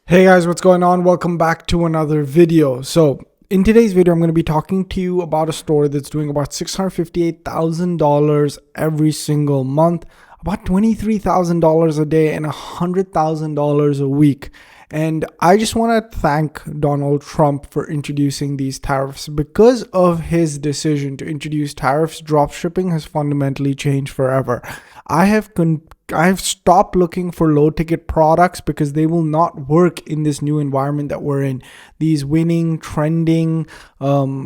Hey guys, what's going on? Welcome back to another video. So in today's video, I'm going to be talking to you about a store that's doing about $658,000 every single month, about $23,000 a day, and $100,000 a week. And I just want to thank Donald Trump for introducing these tariffs. Because of his decision to introduce tariffs, dropshipping has fundamentally changed forever. I have stopped looking for low ticket products because they will not work in this new environment that we're in. These winning, trending,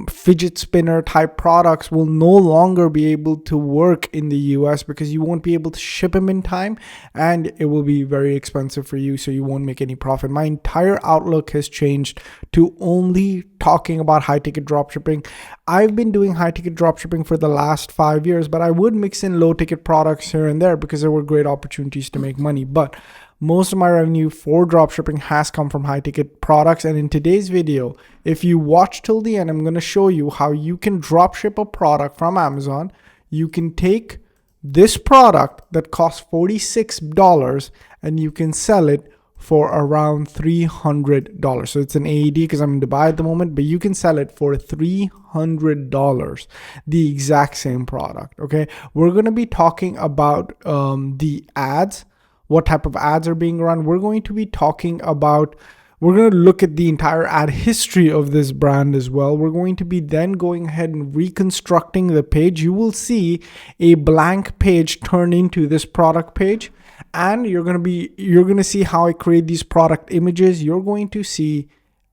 fidget spinner type products will no longer be able to work in the US because you won't be able to ship them in time and it will be very expensive for you, so you won't make any profit. My entire outlook has changed to only talking about high ticket dropshipping. I've been doing high ticket dropshipping for the last 5 years, but I would mix in low ticket products here and there because there were great opportunities to make money. But most of my revenue for dropshipping has come from high ticket products. And in today's video, if you watch till the end, I'm going to show you how you can dropship a product from Amazon. You can take this product that costs $46 and you can sell it for around $300. So it's an AED because I'm in Dubai at the moment, but you can sell it for $300, the exact same product. Okay, we're going to be talking about the ads, what type of ads are being run. We're going to be talking about, we're going to look at the entire ad history of this brand as well. We're going to be then going ahead and reconstructing the page. You will see a blank page turn into this product page. And you're going to see how I create these product images. You're going to see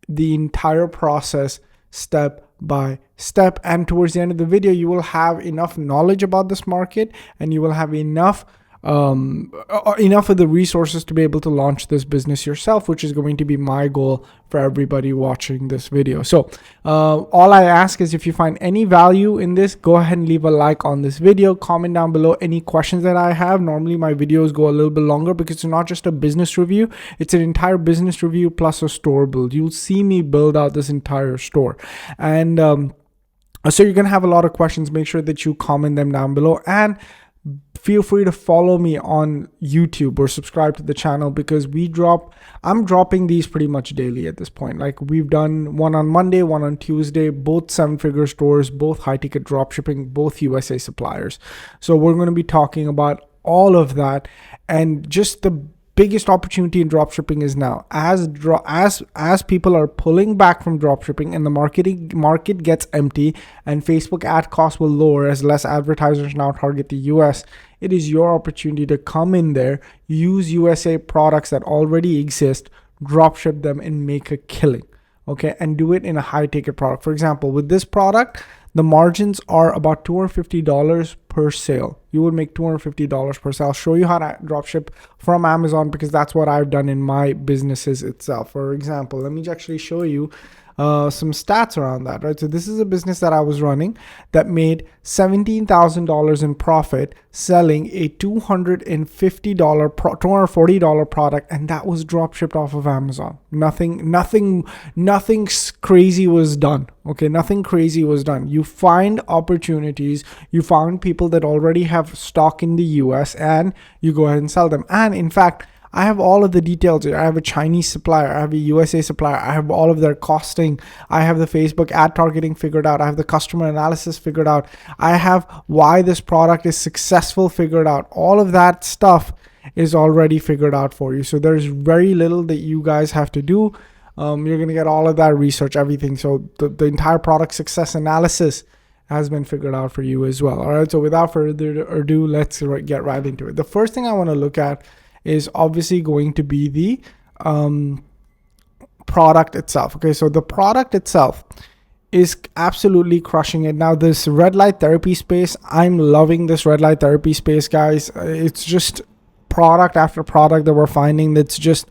the entire process step by step. And towards the end of the video, you will have enough knowledge about this market and you will have enough of the resources to be able to launch this business yourself, which is going to be my goal for everybody watching this video. So all I ask is, if you find any value in this, go ahead and leave a like on this video, comment down below any questions that I have. Normally my videos go a little bit longer because it's not just a business review, it's an entire business review plus a store build. You'll see me build out this entire store. And so you're going to have a lot of questions. Make sure that you comment them down below, and feel free to follow me on YouTube or subscribe to the channel because I'm dropping these pretty much daily at this point. Like, we've done one on Monday, one on Tuesday, both 7-figure stores, both high ticket dropshipping, both USA suppliers. So we're going to be talking about all of that, and just the biggest opportunity in dropshipping is now, as people are pulling back from dropshipping and the market gets empty and Facebook ad costs will lower as less advertisers now target the US. It is your opportunity to come in there, use USA products that already exist, dropship them and make a killing. Okay, and do it in a high ticket product. For example, with this product, the margins are about $250 per sale. You would make $250 per sale. I'll show you how to dropship from Amazon because that's what I've done in my businesses itself. For example, let me actually show you some stats around that, right? So this is a business that I was running that made $17,000 in profit selling a $240 product, and that was drop shipped off of Amazon. Nothing crazy was done. Okay, nothing crazy was done. You find opportunities, you found people that already have stock in the US, and you go ahead and sell them. And in fact, I have all of the details here. I have a Chinese supplier, I have a USA supplier, I have all of their costing, I have the Facebook ad targeting figured out, I have the customer analysis figured out, I have why this product is successful figured out. All of that stuff is already figured out for you. So there's very little that you guys have to do. You're going to get all of that research, everything. So the entire product success analysis has been figured out for you as well. All right, so without further ado, let's get right into it. The first thing I want to look at is obviously going to be the product itself. Okay, so the product itself is absolutely crushing it. Now, this red light therapy space, I'm loving this red light therapy space, guys. It's just product after product that we're finding that's just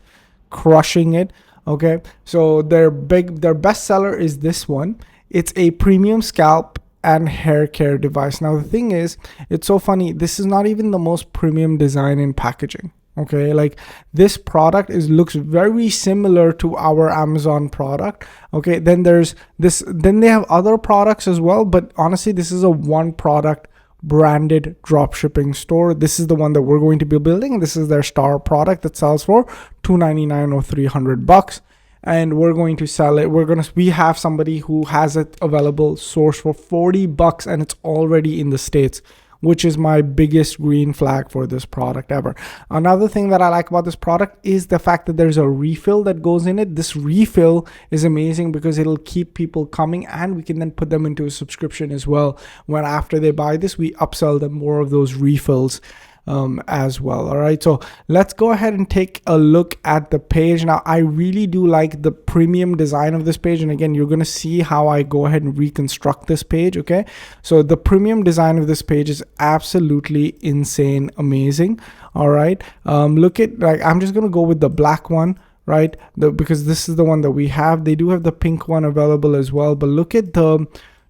crushing it. Okay, so their best seller is this one. It's a premium scalp and hair care device. Now, the thing is, it's so funny. This is not even the most premium design in packaging. Okay, like this product looks very similar to our Amazon product. Okay, then there's this, then they have other products as well, but honestly, this is a one product branded dropshipping store. This is the one that we're going to be building. This is their star product that sells for $299 or $300. And we're going to sell it. We have somebody who has it available sourced for $40 and it's already in the States, which is my biggest green flag for this product ever. Another thing that I like about this product is the fact that there's a refill that goes in it. This refill is amazing because it'll keep people coming, and we can then put them into a subscription as well. When after they buy this, we upsell them more of those refills as well. All right, so let's go ahead and take a look at the page. Now, I really do like the premium design of this page, and again, you're going to see how I go ahead and reconstruct this page. Okay, so the premium design of this page is absolutely insane, amazing. All right, look at, like, I'm just going to go with the black one, right? Because this is the one that we have. They do have the pink one available as well, but look at the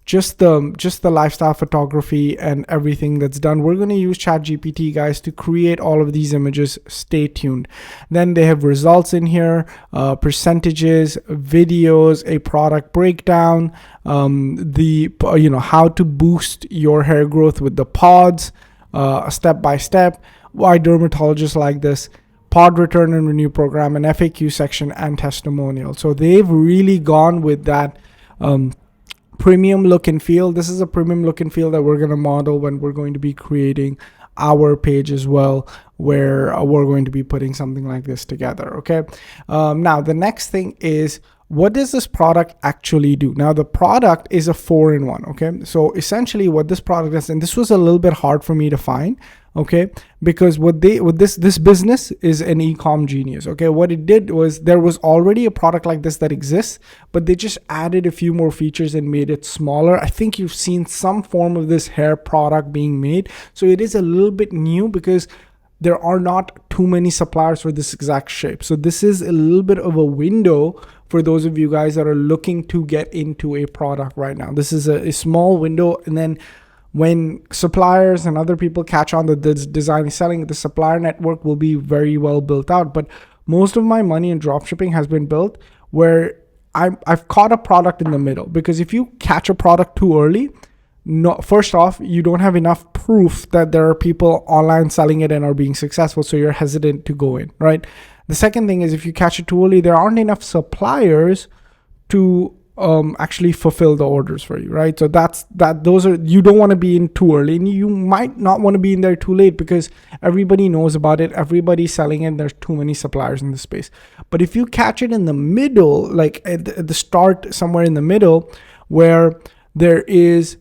just the lifestyle photography and everything that's done. We're going to use ChatGPT, guys, to create all of these images. Stay tuned. Then they have results in here, percentages, videos, a product breakdown, how to boost your hair growth with the pods, step by step, why dermatologists like this, pod return and renew program, an FAQ section, and testimonial. So they've really gone with that premium look and feel. This is a premium look and feel that we're going to model when we're going to be creating our page as well, where we're going to be putting something like this together. Okay, now the next thing is, what does this product actually do? Now, the product is a 4-in-1. Okay, so essentially what this product is, and this was a little bit hard for me to find, okay, because this business is an e-com genius. Okay, what it did was, there was already a product like this that exists, but they just added a few more features and made it smaller. I think you've seen some form of this hair product being made, so it is a little bit new because there are not too many suppliers for this exact shape. So this is a little bit of a window for those of you guys that are looking to get into a product right now. This is a small window, and then when suppliers and other people catch on that this design is selling, the supplier network will be very well built out. But most of my money in dropshipping has been built where I've caught a product in the middle, because if you catch a product too early, first off, you don't have enough proof that there are people online selling it and are being successful, so you're hesitant to go in, right? The second thing is, if you catch it too early, there aren't enough suppliers to actually fulfill the orders for you, right? So you don't want to be in too early, and you might not want to be in there too late because everybody knows about it, everybody's selling it, and there's too many suppliers in the space. But if you catch it in the middle, like at the start, somewhere in the middle, where there is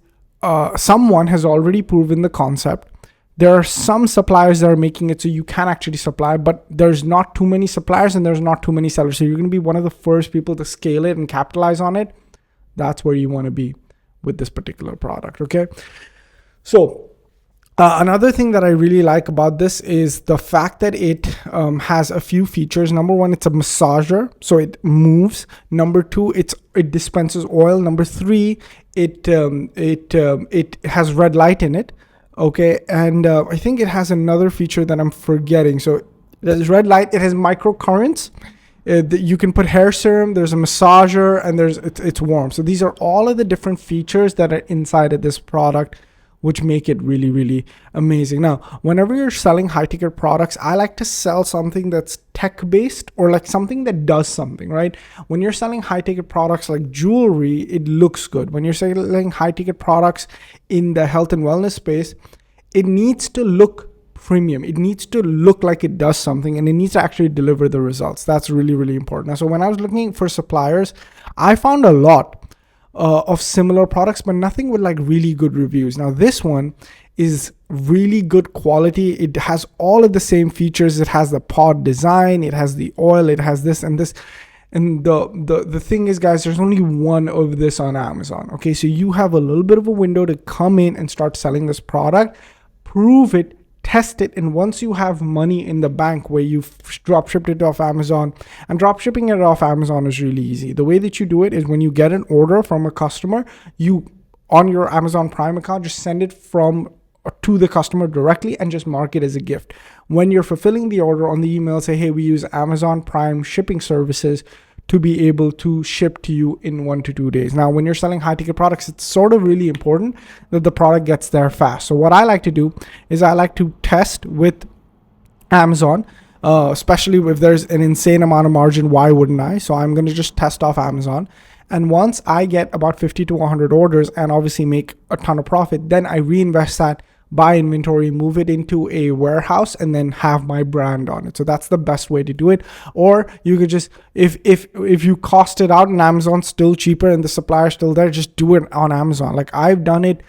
someone has already proven the concept, there are some suppliers that are making it so you can actually supply, but there's not too many suppliers and there's not too many sellers. So you're going to be one of the first people to scale it and capitalize on it. That's where you want to be with this particular product. Okay. So another thing that I really like about this is the fact that it has a few features. Number one, it's a massager, so it moves. Number two, it dispenses oil. Number three, it has red light in it. Okay, and I think it has another feature that I'm forgetting. So there's red light, it has microcurrents. You can put hair serum, there's a massager, and it's warm. So these are all of the different features that are inside of this product, which make it really, really amazing. Now, whenever you're selling high ticket products, I like to sell something that's tech based, or like something that does something, right? When you're selling high ticket products like jewelry, it looks good. When you're selling high ticket products in the health and wellness space, it needs to look premium. It needs to look like it does something, and it needs to actually deliver the results. That's really, really important. Now, so when I was looking for suppliers, I found a lot of similar products, but nothing with like really good reviews. Now, this one is really good quality. It has all of the same features. It has the pod design, it has the oil, it has this and this. And the thing is, guys, there's only one of this on Amazon. Okay, so you have a little bit of a window to come in and start selling this product, prove it, test it, and once you have money in the bank where you've drop shipped it off Amazon, and drop shipping it off Amazon is really easy. The way that you do it is, when you get an order from a customer, you, on your Amazon Prime account, just send it to the customer directly and just mark it as a gift. When you're fulfilling the order on the email, say, hey, we use Amazon Prime shipping services to be able to ship to you in 1 to 2 days. Now, when you're selling high ticket products, it's sort of really important that the product gets there fast. So what I like to do is I like to test with Amazon, especially if there's an insane amount of margin. Why wouldn't I? So I'm going to just test off Amazon. And once I get about 50 to 100 orders and obviously make a ton of profit, then I reinvest that, buy inventory, move it into a warehouse, and then have my brand on it. So that's the best way to do it. Or you could just, if you cost it out and Amazon's still cheaper and the supplier's still there, just do it on Amazon. Like I've done it.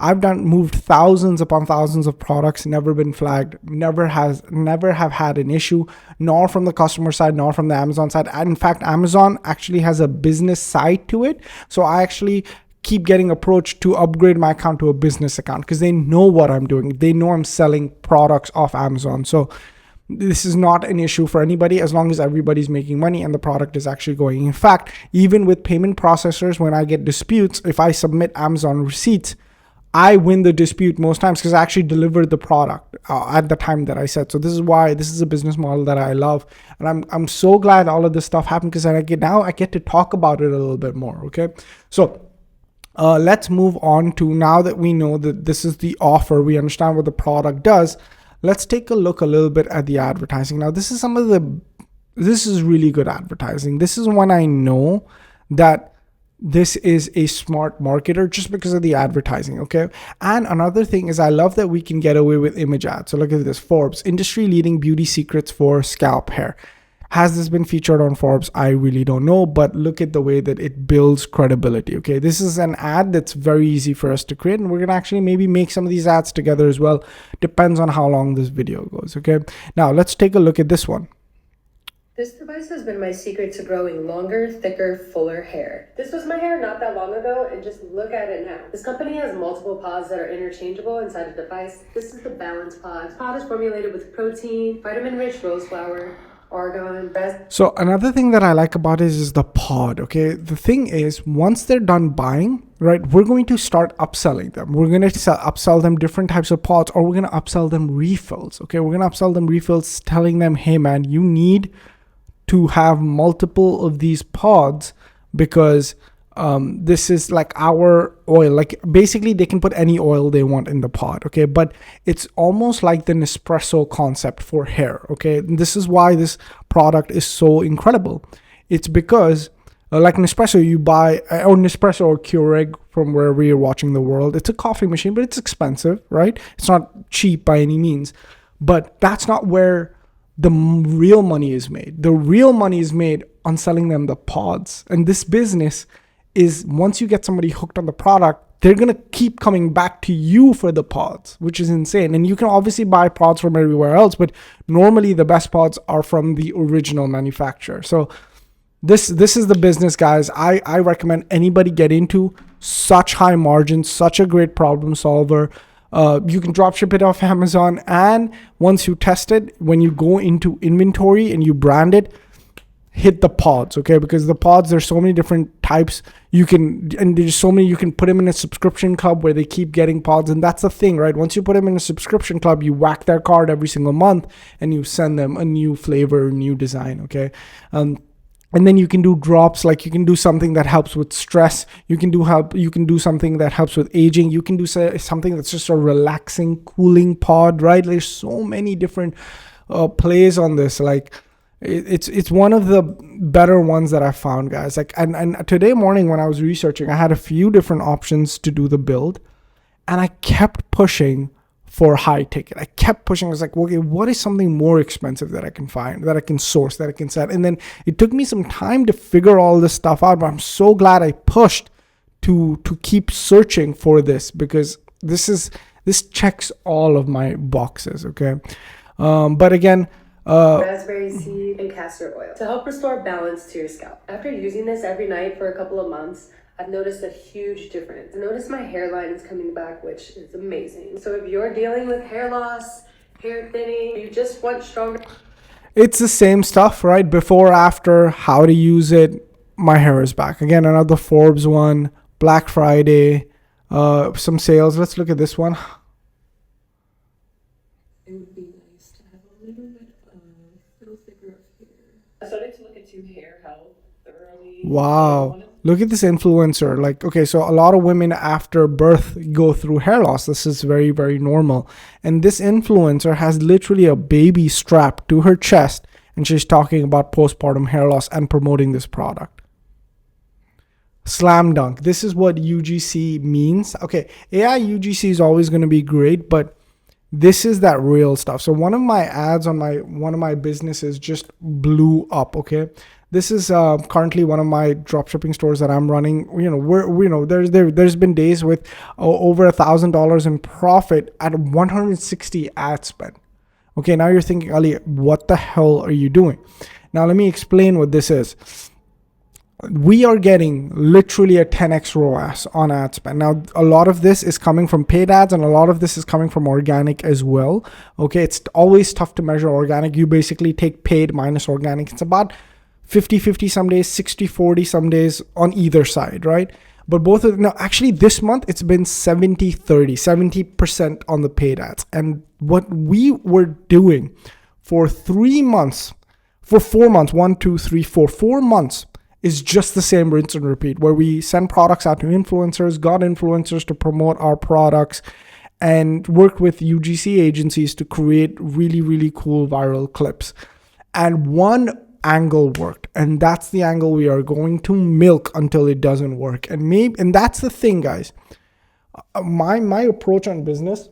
Moved thousands upon thousands of products, never been flagged, never have had an issue, nor from the customer side, nor from the Amazon side. And in fact, Amazon actually has a business side to it. So I actually keep getting approached to upgrade my account to a business account because they know what I'm doing. They know I'm selling products off Amazon. So this is not an issue for anybody as long as everybody's making money and the product is actually going. In fact, even with payment processors, when I get disputes, if I submit Amazon receipts, I win the dispute most times because I actually delivered the product at the time that I said. So this is why this is a business model that I love. And I'm so glad all of this stuff happened because I get to talk about it a little bit more. Okay. So let's move on to, now that we know that this is the offer, we understand what the product does. Let's take a look a little bit at the advertising. Now, this is really good advertising. This is when I know that this is a smart marketer just because of the advertising. Okay. And another thing is I love that we can get away with image ads. So look at this: Forbes, industry leading beauty secrets for scalp hair. Has this been featured on Forbes? I really don't know, but look at the way that it builds credibility. Okay. This is an ad that's very easy for us to create, and we're going to actually maybe make some of these ads together as well. Depends on how long this video goes. Okay. Now let's take a look at this one. This device has been my secret to growing longer, thicker, fuller hair. This was my hair not that long ago, and just look at it now. This company has multiple pods that are interchangeable inside a device. This is the Balance Pod. This pod is formulated with protein, vitamin-rich rose flower, argan, So another thing that I like about it is the pod. Okay, the thing is, once they're done buying, right, we're going to start upselling them. We're going to upsell them different types of pods, or we're going to upsell them refills. Okay, we're going to upsell them refills, telling them, hey man, you need to have multiple of these pods because this is like our oil. Like basically they can put any oil they want in the pod. Okay, but it's almost like the Nespresso concept for hair. Okay, and this is why this product is so incredible. It's because like Nespresso, you buy, or Nespresso or Keurig from wherever you're watching the world. It's a coffee machine, but it's expensive, right? It's not cheap by any means, but that's not where the real money is made. The real money is made on selling them the pods. And this business is, once you get somebody hooked on the product, they're going to keep coming back to you for the pods, which is insane. And you can obviously buy pods from everywhere else, but normally the best pods are from the original manufacturer. So this is the business, guys. I recommend anybody get into. Such high margins, such a great problem solver. You can drop ship it off Amazon, and once you test it, when you go into inventory and you brand it, hit the pods, okay? Because the pods, there's so many different types you can put them in a subscription club where they keep getting pods. And that's the thing, right? Once you put them in a subscription club, you whack their card every single month and you send them a new flavor, new design, okay? And then you can do drops, like you can do something that helps with stress. You can do something that helps with aging. You can do something that's just a relaxing, cooling pod, right? There's so many different plays on this. Like it's one of the better ones that I found, guys. Like, and today morning when I was researching, I had a few different options to do the build, and I kept pushing for high ticket. I kept pushing. I was like, okay, what is something more expensive that I can find, that I can source, that I can set? And then it took me some time to figure all this stuff out, but I'm so glad I pushed to keep searching for this, because this checks all of my boxes, okay? But again, raspberry seed and castor oil to help restore balance to your scalp. After using this every night for a couple of months, I've noticed a huge difference. I noticed my hairline is coming back, which is amazing. So if you're dealing with hair loss, hair thinning, you just want stronger. It's the same stuff, right? Before, after, how to use it. My hair is back. Again, another Forbes one, Black Friday, some sales. Let's look at this one. It would be nice to have a little bit of thicker of hair. I started to look into hair health Wow. Look at this influencer. Like, okay, so a lot of women after birth go through hair loss. This is very, very normal. And this influencer has literally a baby strapped to her chest, and she's talking about postpartum hair loss and promoting this product. Slam dunk. This is what UGC means. Okay, AI UGC is always going to be great, but this is that real stuff. So one of my ads on one of my businesses just blew up. Okay, this is currently one of my dropshipping stores that I'm running. There's been days with over $1,000 in profit at 160 ad spend. Okay, now you're thinking, Ali, what the hell are you doing? Now let me explain what this is. We are getting literally a 10x ROAS on ad spend. Now, a lot of this is coming from paid ads and a lot of this is coming from organic as well. Okay, it's always tough to measure organic. You basically take paid minus organic. It's about 50-50 some days, 60-40 some days on either side, right? But both of them, now actually this month it's been 70-30, 70% on the paid ads. And what we were doing for 3 months, for 4 months, 1, 2, 3, 4 months, is just the same rinse and repeat, where we send products out to influencers, got influencers to promote our products, and worked with UGC agencies to create really, really cool viral clips. And one angle worked, and that's the angle we are going to milk until it doesn't work. And that's the thing, guys. My approach on business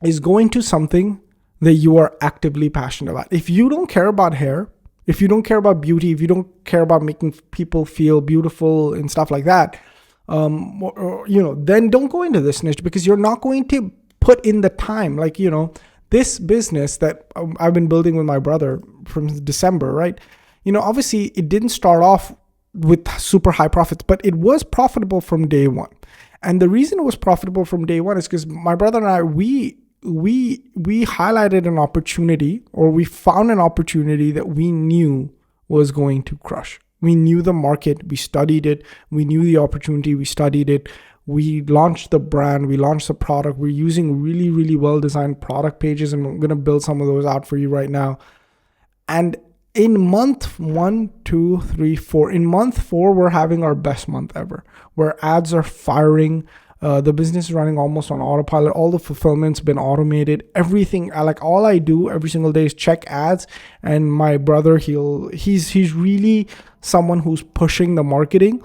is going to something that you are actively passionate about. If you don't care about hair, if you don't care about beauty, if you don't care about making people feel beautiful and stuff like that, then don't go into this niche, because you're not going to put in the time. Like, this business that I've been building with my brother from December, right? Obviously it didn't start off with super high profits, but it was profitable from day one. And the reason it was profitable from day one is because my brother and I, we highlighted an opportunity, or we found an opportunity that we knew was going to crush. We knew the market, we studied it, we knew the opportunity, we studied it, we launched the brand, we launched the product. We're using really, really well-designed product pages, and I'm going to build some of those out for you right now. And in month 1, 2, 3, 4, in month 4, we're having our best month ever, where ads are firing. The business is running almost on autopilot. All the fulfillment's been automated. Everything, like all I do every single day is check ads. And my brother, he's really someone who's pushing the marketing.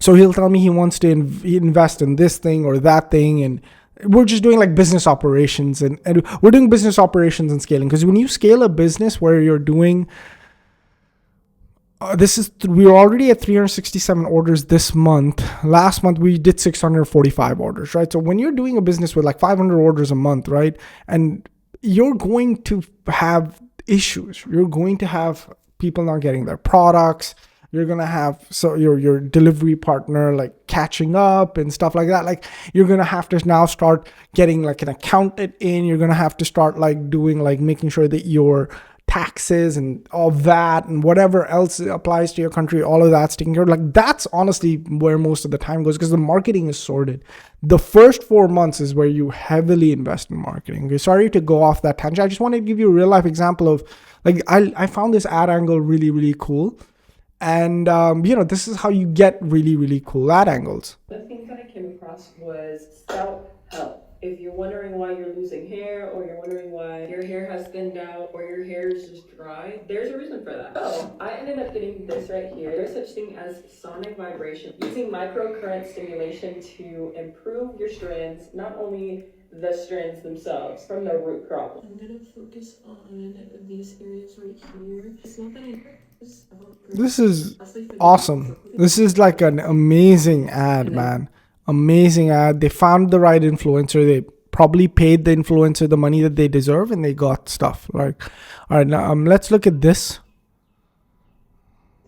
So he'll tell me he wants to invest in this thing or that thing, and we're just doing like business operations, and we're doing business operations and scaling. Because when you scale a business where you're doing we're already at 367 orders this month. Last month we did 645 orders, right? So when you're doing a business with like 500 orders a month, right, and you're going to have issues, you're going to have people not getting their products, you're gonna have your delivery partner like catching up and stuff like that. Like, you're gonna have to now start getting like an accountant in. You're gonna have to start like doing like making sure that your taxes and all that and whatever else applies to your country, all of that's taken care of. Like, that's honestly where most of the time goes, because the marketing is sorted. The first 4 months is where you heavily invest in marketing. Okay, sorry to go off that tangent. I just wanted to give you a real life example of like, I found this ad angle really, really cool. And, this is how you get really, really cool ad angles. The thing that I came across was self-help. If you're wondering why you're losing hair, or you're wondering why your hair has thinned out, or your hair is just dry, there's a reason for that. So I ended up getting this right here. There's such thing as sonic vibration, using microcurrent stimulation to improve your strands, not only the strands themselves, from the root problem. I'm gonna focus on these areas right here. It's not that This is awesome. This is like an amazing ad, man. Amazing ad. They found the right influencer. They probably paid the influencer the money that they deserve, and they got stuff. Like, all right, now let's look at this.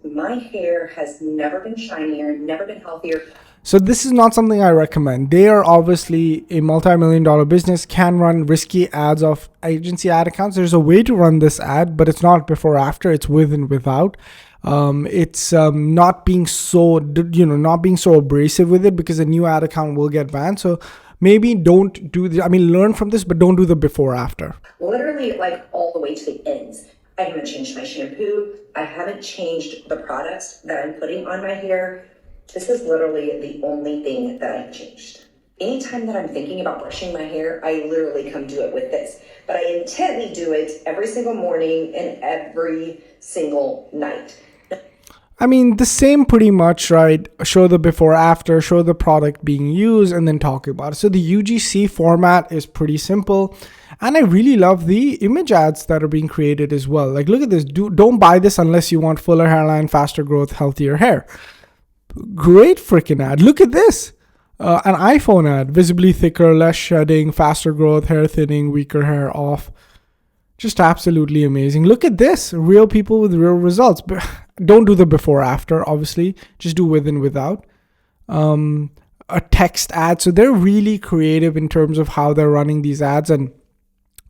My hair has never been shinier, never been healthier. So this is not something I recommend. They are obviously a multi-million-dollar business, can run risky ads off agency ad accounts. There's a way to run this ad, but it's not before after. It's with and without. It's not being so abrasive with it, because a new ad account will get banned. So maybe don't do learn from this, but don't do the before after. Literally like all the way to the ends. I haven't changed my shampoo. I haven't changed the products that I'm putting on my hair. This is literally the only thing that I've changed. Anytime that I'm thinking about brushing my hair, I literally come do it with this. But I intently do it every single morning and every single night. I mean, the same pretty much, right? Show the before, after, show the product being used, and then talk about it. So the UGC format is pretty simple. And I really love the image ads that are being created as well. Like, look at this. Don't buy this unless you want fuller hairline, faster growth, healthier hair. Great freaking ad. Look at this. An iPhone ad. Visibly thicker, less shedding, faster growth, hair thinning, weaker hair off. Just absolutely amazing. Look at this. Real people with real results. But don't do the before after, obviously. Just do with and without. A text ad. So they're really creative in terms of how they're running these ads, and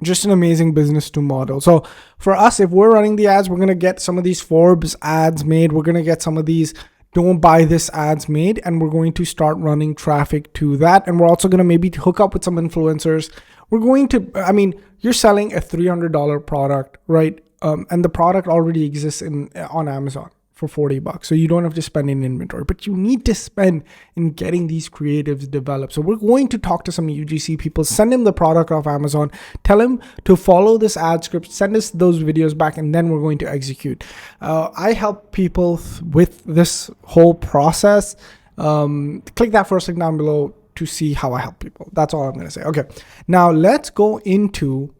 just an amazing business to model. So for us, if we're running the ads, we're going to get some of these Forbes ads made. We're going to get some of these don't buy this ads made, and we're going to start running traffic to that. And we're also going to maybe hook up with some influencers. We're going to, I mean, you're selling a $300 product, right? And the product already exists on Amazon for $40. So you don't have to spend in inventory, but you need to spend in getting these creatives developed. So we're going to talk to some UGC people, send him the product off Amazon, tell him to follow this ad script, send us those videos back, and then we're going to execute. I help people with this whole process. Click that first link down below to see how I help people. That's all I'm going to say. Okay, now let's go into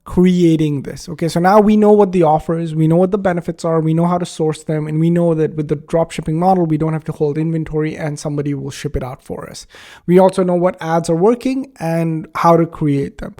creating this. Okay, so now we know what the offer is, we know what the benefits are, we know how to source them, and we know that with the dropshipping model, we don't have to hold inventory and somebody will ship it out for us. We also know what ads are working and how to create them.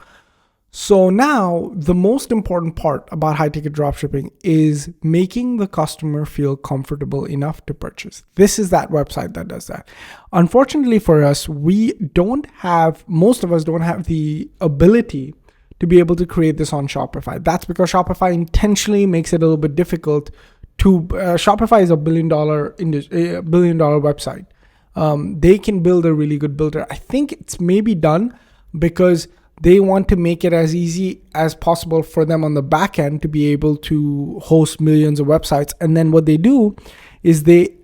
So now the most important part about high ticket dropshipping is making the customer feel comfortable enough to purchase. This is that website that does that. Unfortunately for us, most of us don't have the ability to be able to create this on Shopify. That's because Shopify intentionally makes it a little bit difficult to, Shopify is a $1 billion website. They can build a really good builder. I think it's maybe done because they want to make it as easy as possible for them on the back end to be able to host millions of websites. And then what they do is they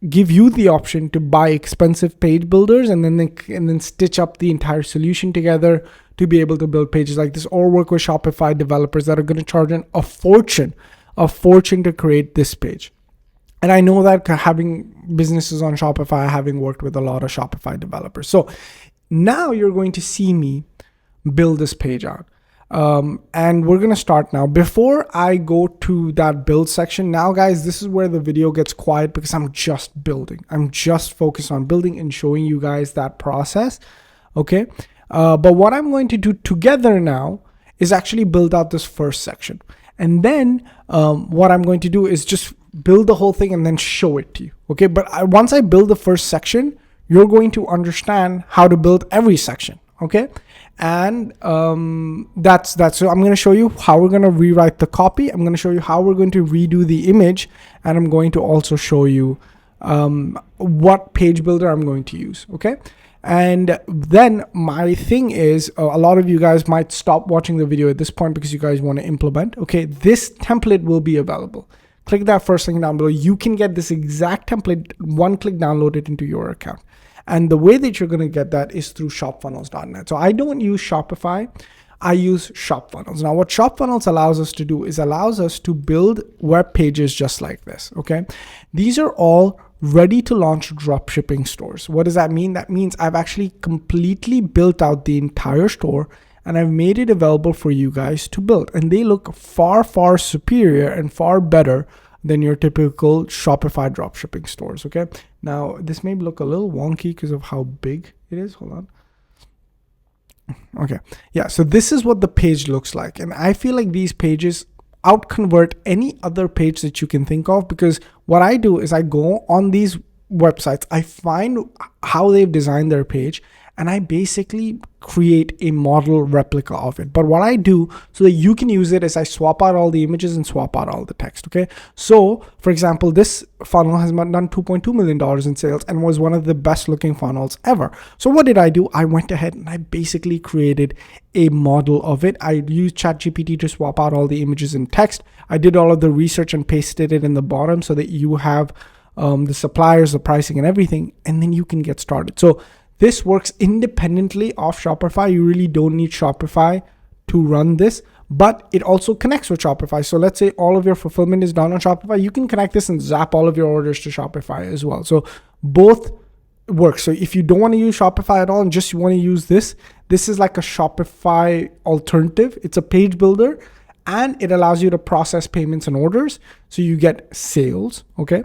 give you the option to buy expensive page builders and then stitch up the entire solution together to be able to build pages like this, or work with Shopify developers that are going to charge a fortune to create this page. And I know that having businesses on Shopify, having worked with a lot of Shopify developers. So now you're going to see me build this page out. And we're going to start now. Before I go to that build section, now guys, this is where the video gets quiet because I'm just building. I'm just focused on building and showing you guys that process. Okay. But what I'm going to do together now is actually build out this first section. And then what I'm going to do is just build the whole thing and then show it to you. Okay. But once I build the first section, you're going to understand how to build every section. Okay. And that's so I'm going to show you how we're going to rewrite the copy. I'm going to show you how we're going to redo the image. And I'm going to also show you what page builder I'm going to use. Okay. And then my thing is, a lot of you guys might stop watching the video at this point because you guys want to implement. Okay, this template will be available. Click that first link down below. You can get this exact template, one click, download it into your account. And the way that you're going to get that is through shopfunnels.net. So I don't use Shopify. I use ShopFunnels. Now, what ShopFunnels allows us to do is allows us to build web pages just like this. Okay, these are all ready to launch dropshipping stores. What does that mean? That means I've actually completely built out the entire store and I've made it available for you guys to build. And they look far, far superior and far better than your typical Shopify dropshipping stores. Okay. Now this may look a little wonky because of how big it is. Hold on. Okay. Yeah. So this is what the page looks like. And I feel like these pages outconvert any other page that you can think of, because what I do is I go on these websites, I find how they've designed their page, and I basically create a model replica of it. But what I do so that you can use it is I swap out all the images and swap out all the text. Okay. So for example, this funnel has done $2.2 million in sales and was one of the best looking funnels ever. So what did I do? I went ahead and I basically created a model of it. I used ChatGPT to swap out all the images and text. I did all of the research and pasted it in the bottom so that you have the suppliers, the pricing and everything, and then you can get started. So this works independently of Shopify. You really don't need Shopify to run this, but it also connects with Shopify. So let's say all of your fulfillment is done on Shopify. You can connect this and zap all of your orders to Shopify as well. So both work. So if you don't want to use Shopify at all and just want to use this is like a Shopify alternative. It's a page builder and it allows you to process payments and orders. So you get sales. Okay.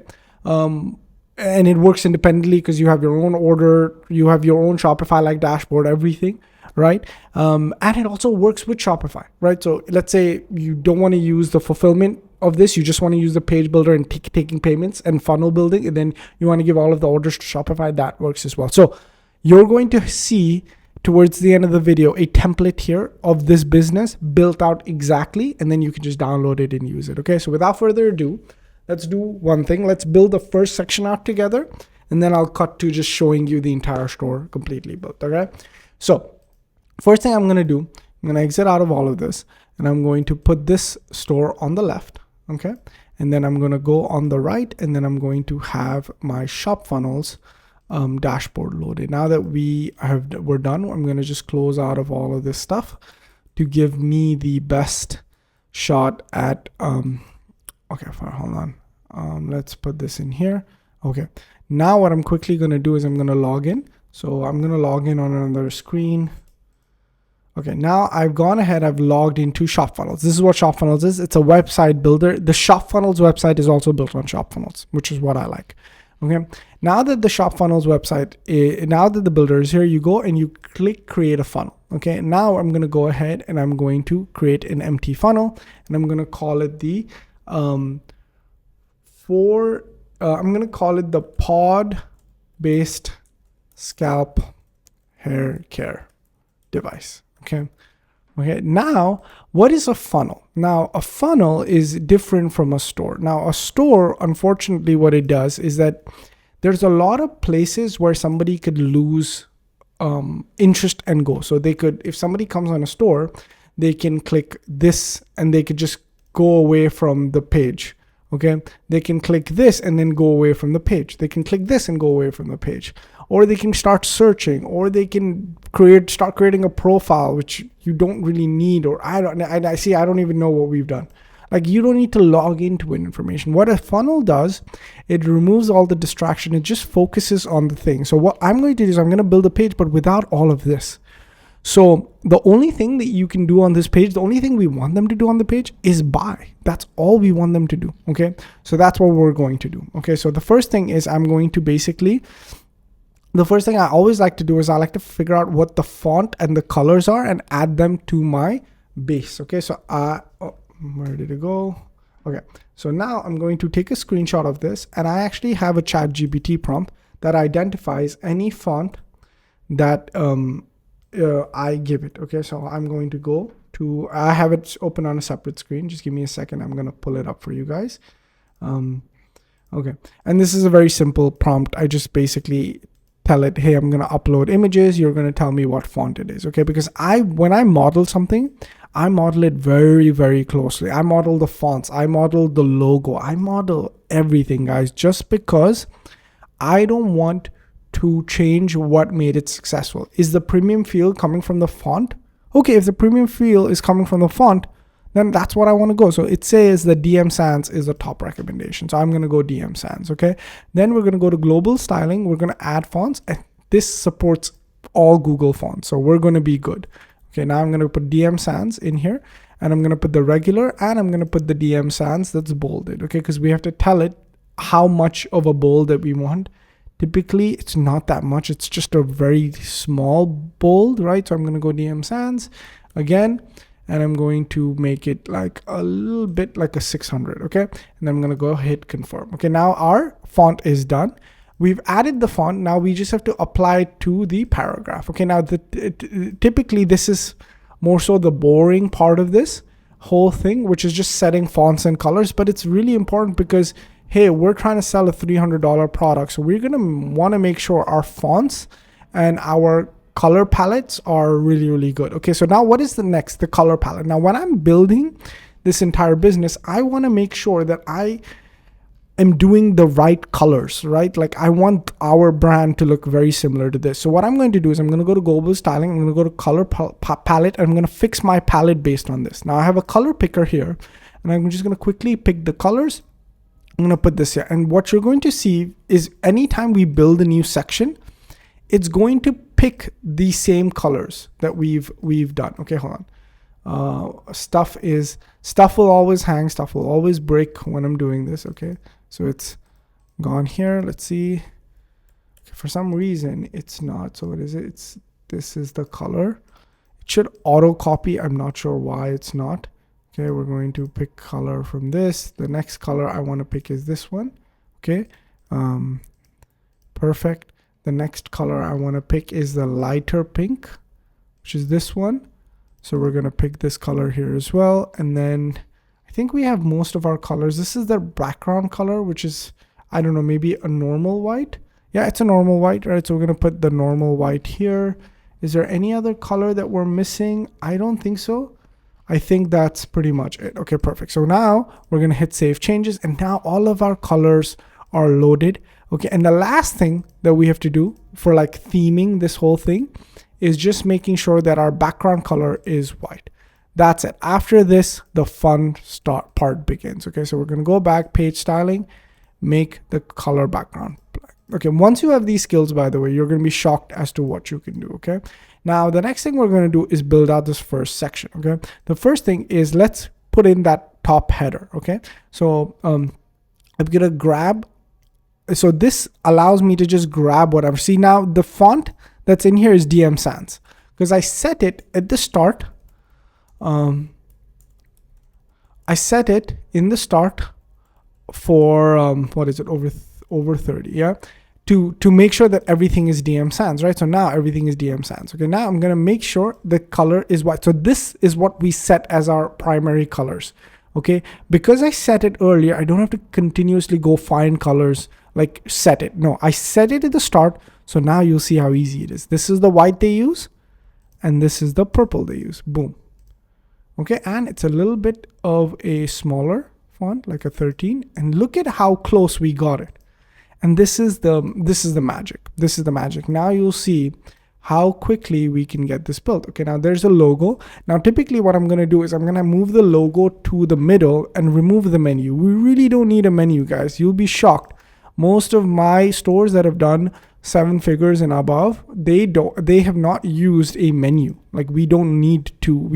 And it works independently because you have your own order, you have your own Shopify like dashboard, everything, right? And it also works with Shopify, right? So let's say you don't want to use the fulfillment of this, you just want to use the page builder and taking payments and funnel building, and then you want to give all of the orders to Shopify, that works as well. So you're going to see towards the end of the video a template here of this business built out exactly, and then you can just download it and use it. Okay, so without further ado, let's do one thing. Let's build the first section out together, and then I'll cut to just showing you the entire store completely built. Okay. So first thing I'm going to do, I'm going to exit out of all of this, and I'm going to put this store on the left. Okay. And then I'm going to go on the right, and then I'm going to have my shop funnels dashboard loaded. Now that we're done, I'm going to just close out of all of this stuff to give me the best shot at, okay, fine, hold on. Let's put this in here. Okay. Now what I'm quickly going to do is I'm going to log in. So I'm going to log in on another screen. Okay. Now I've gone ahead. I've logged into Shop Funnels. This is what Shop Funnels is. It's a website builder. The Shop Funnels website is also built on Shop Funnels, which is what I like. Okay. Now that the Shop Funnels website, now that the builder is here, you go and you click create a funnel. Okay. Now I'm going to go ahead and I'm going to create an empty funnel, and I'm going to call it the I'm going to call it the pod based scalp hair care device. Okay. Okay. Now, what is a funnel? Now, a funnel is different from a store. Now, a store, unfortunately, what it does is that there's a lot of places where somebody could lose interest and go. So they could, if somebody comes on a store, they can click this and they could just go away from the page. Okay. They can click this and then go away from the page. They can click this and go away from the page, or they can start searching, or they can start creating a profile, which you don't really need, or I don't even know what we've done. Like, you don't need to log into information. What a funnel does, it removes all the distraction. It just focuses on the thing. So what I'm going to do is I'm going to build a page, but without all of this. So the only thing that you can do on this page, the only thing we want them to do on the page is buy. That's all we want them to do. Okay. So that's what we're going to do. Okay. So the first thing is the first thing I always like to do is I like to figure out what the font and the colors are and add them to my base. Okay. So where did it go? Okay. So now I'm going to take a screenshot of this, and I actually have a ChatGPT prompt that identifies any font that I give it. Okay. So I'm going to go to, I have it open on a separate screen. Just give me a second. I'm going to pull it up for you guys. Okay. And this is a very simple prompt. I just basically tell it, hey, I'm going to upload images. You're going to tell me what font it is. Okay. Because when I model something, I model it very, very closely. I model the fonts. I model the logo. I model everything, guys, just because I don't want to change what made it successful. Is the premium feel coming from the font? Okay, if the premium feel is coming from the font, then that's what I want to go. So it says that DM Sans is the top recommendation. So I'm going to go DM Sans. Okay. Then we're going to go to global styling. We're going to add fonts, and this supports all Google fonts. So we're going to be good. Okay. Now I'm going to put DM Sans in here, and I'm going to put the regular, and I'm going to put the DM Sans that's bolded. Okay. Because we have to tell it how much of a bold that we want. Typically, it's not that much. It's just a very small bold, right? So I'm going to go DM Sans again, and I'm going to make it like a little bit like a 600, okay? And then I'm going to go hit confirm. Okay, now our font is done. we've added the font. Now we just have to apply it to the paragraph. Okay, now typically this is more so the boring part of this whole thing, which is just setting fonts and colors, but it's really important because, hey, we're trying to sell a $300 product. So we're going to want to make sure our fonts and our color palettes are really, really good. Okay, so now what is the next? The color palette. Now, when I'm building this entire business, I want to make sure that I am doing the right colors, right? Like I want our brand to look very similar to this. So what I'm going to do is I'm going to go to global styling. I'm going to go to color palette, and I'm going to fix my palette based on this. Now I have a color picker here, and I'm just going to quickly pick the colors. I'm going to put this here. And what you're going to see is anytime we build a new section, it's going to pick the same colors that we've done. Okay, hold on. Stuff will always hang, stuff will always break when I'm doing this. Okay, so it's gone here. Let's see. Okay, for some reason it's not. So what is it? This is the color. It should auto copy. I'm not sure why it's not. Okay, we're going to pick color from this. The next color I want to pick is this one. Okay, perfect. The next color I want to pick is the lighter pink, which is this one. So we're going to pick this color here as well. And then I think we have most of our colors. This is the background color, which is, I don't know, maybe a normal white. Yeah, it's a normal white, right? So we're going to put the normal white here. Is there any other color that we're missing? I don't think so. I think that's pretty much it. Okay, perfect. So now we're going to hit save changes, and now all of our colors are loaded. Okay, and the last thing that we have to do for like theming this whole thing is just making sure that our background color is white. That's it. After this, the fun part begins. Okay, so we're going to go back, page styling, make the color background black. Okay, once you have these skills, by the way, you're going to be shocked as to what you can do. Okay, now the next thing we're going to do is build out this first section. Okay, the first thing is let's put in that top header. Okay, so I'm going to grab. So this allows me to just grab whatever. See, now the font that's in here is DM Sans because I set it at the start. I set it in the start for what is it, over 30, yeah, to make sure that everything is DM Sans, right? So now everything is DM Sans. Okay, now I'm gonna make sure the color is white. So this is what we set as our primary colors. Okay, because I set it earlier, I don't have to continuously go find colors, like set it. No, I set it at the start. So now you'll see how easy it is. This is the white they use, and this is the purple they use. Boom. Okay, and it's a little bit of a smaller font, like a 13. And look at how close we got it. And this is the magic. This is the magic. Now you'll see how quickly we can get this built. Okay, now there's a logo. Now typically what I'm going to do is I'm going to move the logo to the middle and remove the menu. We really don't need a menu, guys. You'll be shocked. Most of my stores that have done 7 figures and above, they have not used a menu. Like we don't need to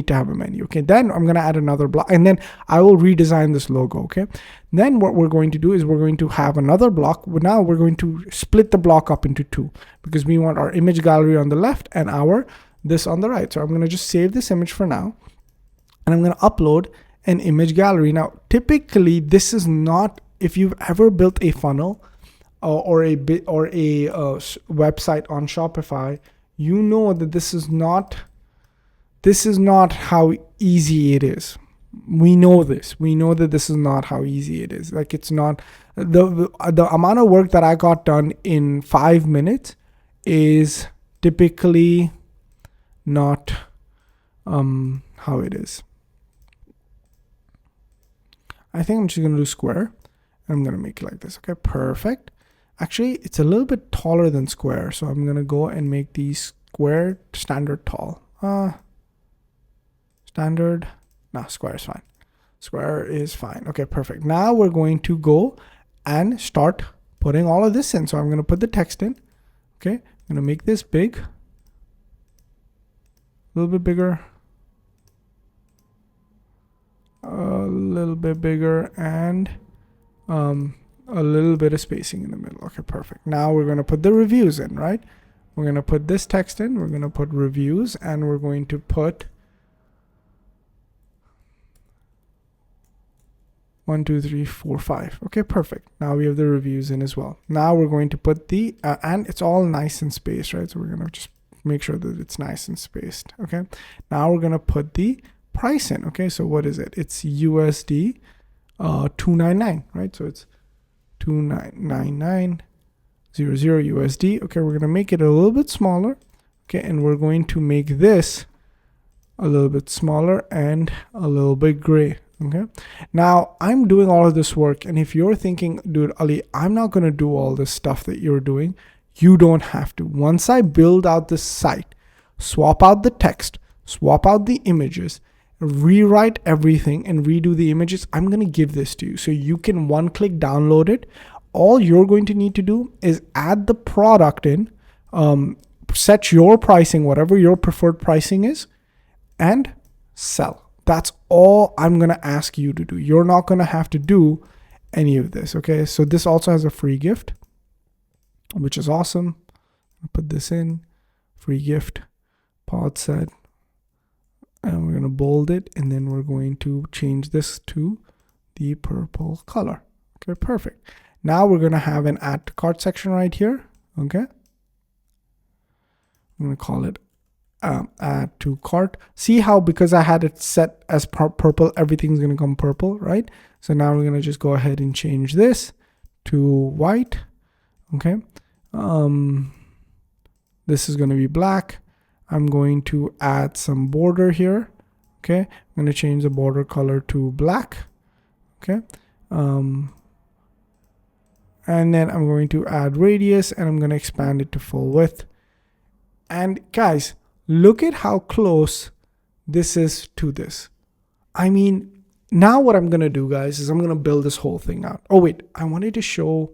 have a menu. Okay, then I'm going to add another block, and then I will redesign this logo. Okay, then what we're going to do is we're going to have another block. Now we're going to split the block up into 2 because we want our image gallery on the left and this on the right. So I'm going to just save this image for now, and I'm going to upload an image gallery. Now typically this is not, if you've ever built a funnel or a website on Shopify, you know that this is not how easy it is. We know this. We know that this is not how easy it is. Like it's not the amount of work that I got done in 5 minutes is typically not how it is. I think I'm just going to do square. I'm going to make it like this. Okay, perfect. Actually, it's a little bit taller than square. So I'm going to go and make these square standard tall. Standard. No, square is fine. Square is fine. Okay, perfect. Now we're going to go and start putting all of this in. So I'm going to put the text in. Okay, I'm going to make this big. A little bit bigger. A little bit bigger, and a little bit of spacing in the middle. Okay, perfect. Now we're going to put the reviews in, right? We're going to put this text in. We're going to put reviews, and we're going to put 1, 2, 3, 4, 5. Okay, perfect. Now we have the reviews in as well. Now we're going to put the, and it's all nice and spaced, right? So we're going to just make sure that it's nice and spaced. Okay. Now we're going to put the price in. Okay. So what is it? It's USD 299, right? So it's 299900 USD. Okay. We're going to make it a little bit smaller. Okay. And we're going to make this a little bit smaller and a little bit gray. Okay. Now I'm doing all of this work. And if you're thinking, dude, Ali, I'm not going to do all this stuff that you're doing, you don't have to. Once I build out this site, swap out the text, swap out the images, rewrite everything and redo the images, I'm going to give this to you. So you can one click download it. All you're going to need to do is add the product in, set your pricing, whatever your preferred pricing is, and sell. That's all I'm going to ask you to do. You're not going to have to do any of this. Okay. So this also has a free gift, which is awesome. I'll put this in, free gift, pod set, and we're going to bold it. And then we're going to change this to the purple color. Okay. Perfect. Now we're going to have an add to cart section right here. Okay. I'm going to call it add to cart. See how, because I had it set as purple, everything's going to come purple, right? So now we're going to just go ahead and change this to white. Okay. This is going to be black. I'm going to add some border here. Okay. I'm going to change the border color to black. Okay. And then I'm going to add radius and I'm going to expand it to full width. And guys, look at how close this is to this. I mean, now what I'm going to do, guys, is I'm going to build this whole thing out. Oh, wait, I wanted to show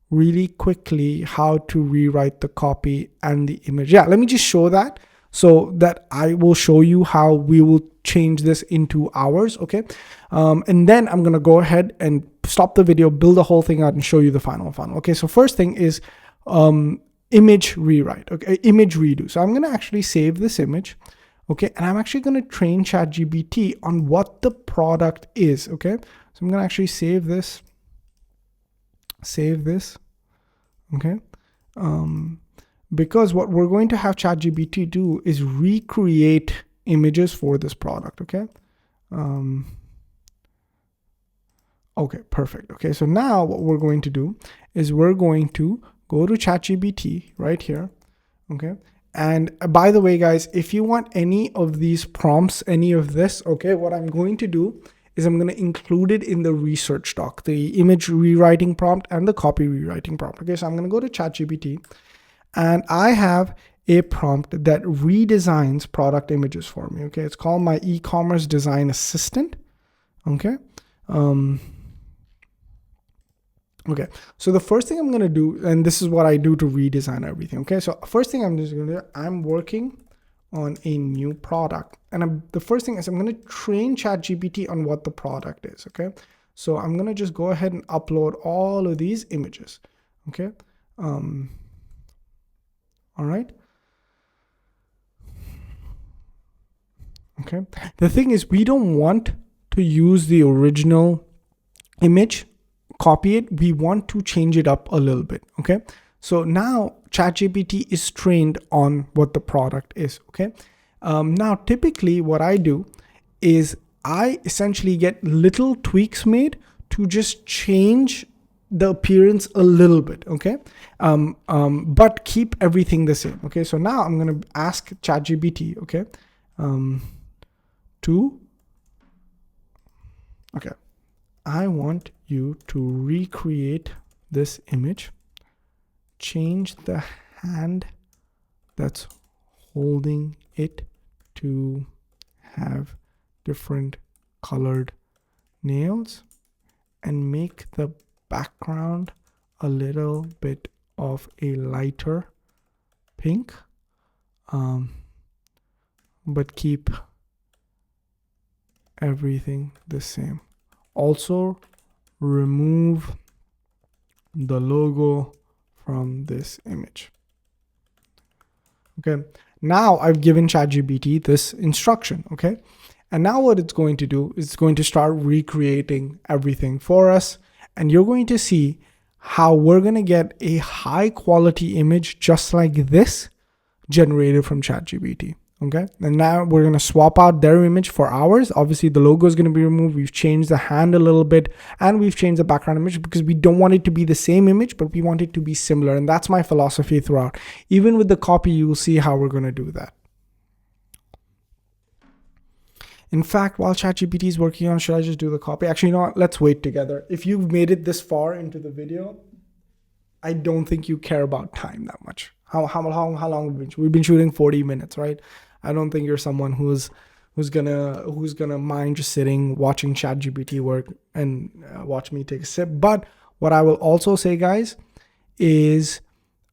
really quickly how to rewrite the copy and the image. Yeah, let me just show that so that I will show you how we will change this into ours. Okay. And then I'm going to go ahead and stop the video, build the whole thing out and show you the final. Okay. So first thing is, image rewrite. Okay. Image redo. So I'm going to actually save this image. Okay. And I'm actually going to train ChatGPT on what the product is. Okay. So I'm going to actually save this. Okay. Because what we're going to have ChatGPT do is recreate images for this product. Okay. Okay, perfect. Okay. So now what we're going to do is we're going to go to ChatGPT right here. Okay. And by the way, guys, if you want any of these prompts, any of this, okay, what I'm going to do is I'm going to include it in the research doc, the image rewriting prompt and the copy rewriting prompt. Okay. So I'm going to go to ChatGPT and I have a prompt that redesigns product images for me. Okay. It's called my e-commerce design assistant. Okay. Okay, so the first thing I'm going to do, and this is what I do to redesign everything. Okay, so first thing I'm just going to do, I'm working on a new product. And the first thing is I'm going to train ChatGPT on what the product is. Okay, so I'm going to just go ahead and upload all of these images. Okay, all right. Okay, the thing is we don't want to use the original image, copy it. We want to change it up a little bit. Okay. So now ChatGPT is trained on what the product is. Okay. Now typically what I do is I essentially get little tweaks made to just change the appearance a little bit. Okay. But keep everything the same. Okay. So now I'm going to ask ChatGPT. Okay. Okay. I want you to recreate this image, change the hand that's holding it to have different colored nails, and make the background a little bit of a lighter pink, but keep everything the same. Also remove the logo from this image. Okay, now I've given ChatGPT this instruction. Okay, And now what it's going to do is it's going to start recreating everything for us. And you're going to see how we're going to get a high quality image just like this generated from ChatGPT. Okay, and now we're going to swap out their image for ours. Obviously the logo is going to be removed. We've changed the hand a little bit, and we've changed the background image because we don't want it to be the same image, but we want it to be similar. And that's my philosophy throughout. Even with the copy, you will see how we're going to do that. In fact, while ChatGPT is working on, should I just do the copy? Actually, you know what? Let's wait together. If you've made it this far into the video, I don't think you care about time that much. How long we've been shooting 40 minutes, right? I don't think you're someone who's gonna mind just sitting watching ChatGPT work and watch me take a sip. But what I will also say, guys, is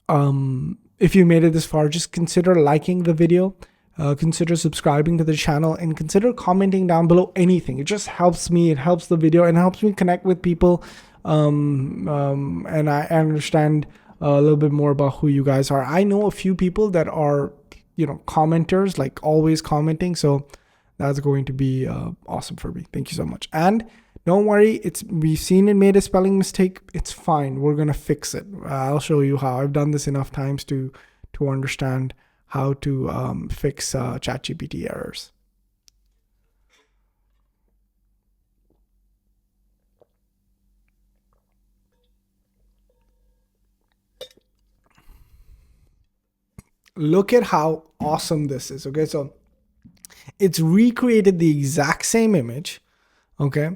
if you made it this far, just consider liking the video, consider subscribing to the channel, and consider commenting down below anything. It just helps me, it helps the video, and helps me connect with people. And I understand a little bit more about who you guys are. I know a few people that are, you know, commenters, like always commenting. So that's going to be awesome for me. Thank you so much. And don't worry, we've seen it made a spelling mistake. It's fine. We're gonna fix it. I'll show you how. I've done this enough times to understand how to fix ChatGPT errors. Look at how awesome this is. Okay, so it's recreated the exact same image, okay,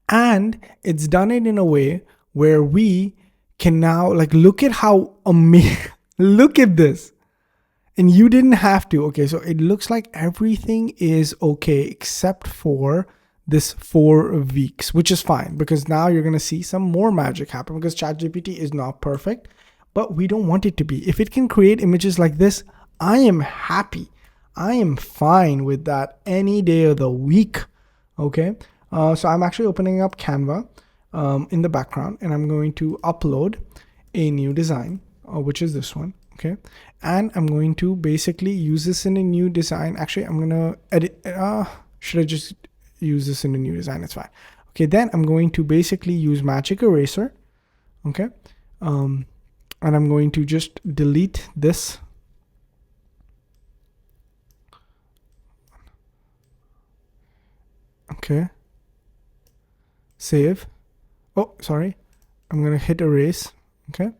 and it's done it in a way where we can now, like, look at how amazing, look at this. And you didn't have to. Okay, so it looks like everything is okay except for this 4 weeks, which is fine because now you're going to see some more magic happen because ChatGPT is not perfect. But we don't want it to be. If it can create images like this, I am happy. I am fine with that any day of the week. Okay. So I'm actually opening up Canva in the background, and I'm going to upload a new design, which is this one. Okay. And I'm going to basically use this in a new design. Actually, I'm going to edit. Should I just use this in a new design? It's fine. Okay. Then I'm going to basically use Magic Eraser. Okay. And I'm going to just delete this. Okay. Save. Oh, sorry. I'm going to hit erase. Okay.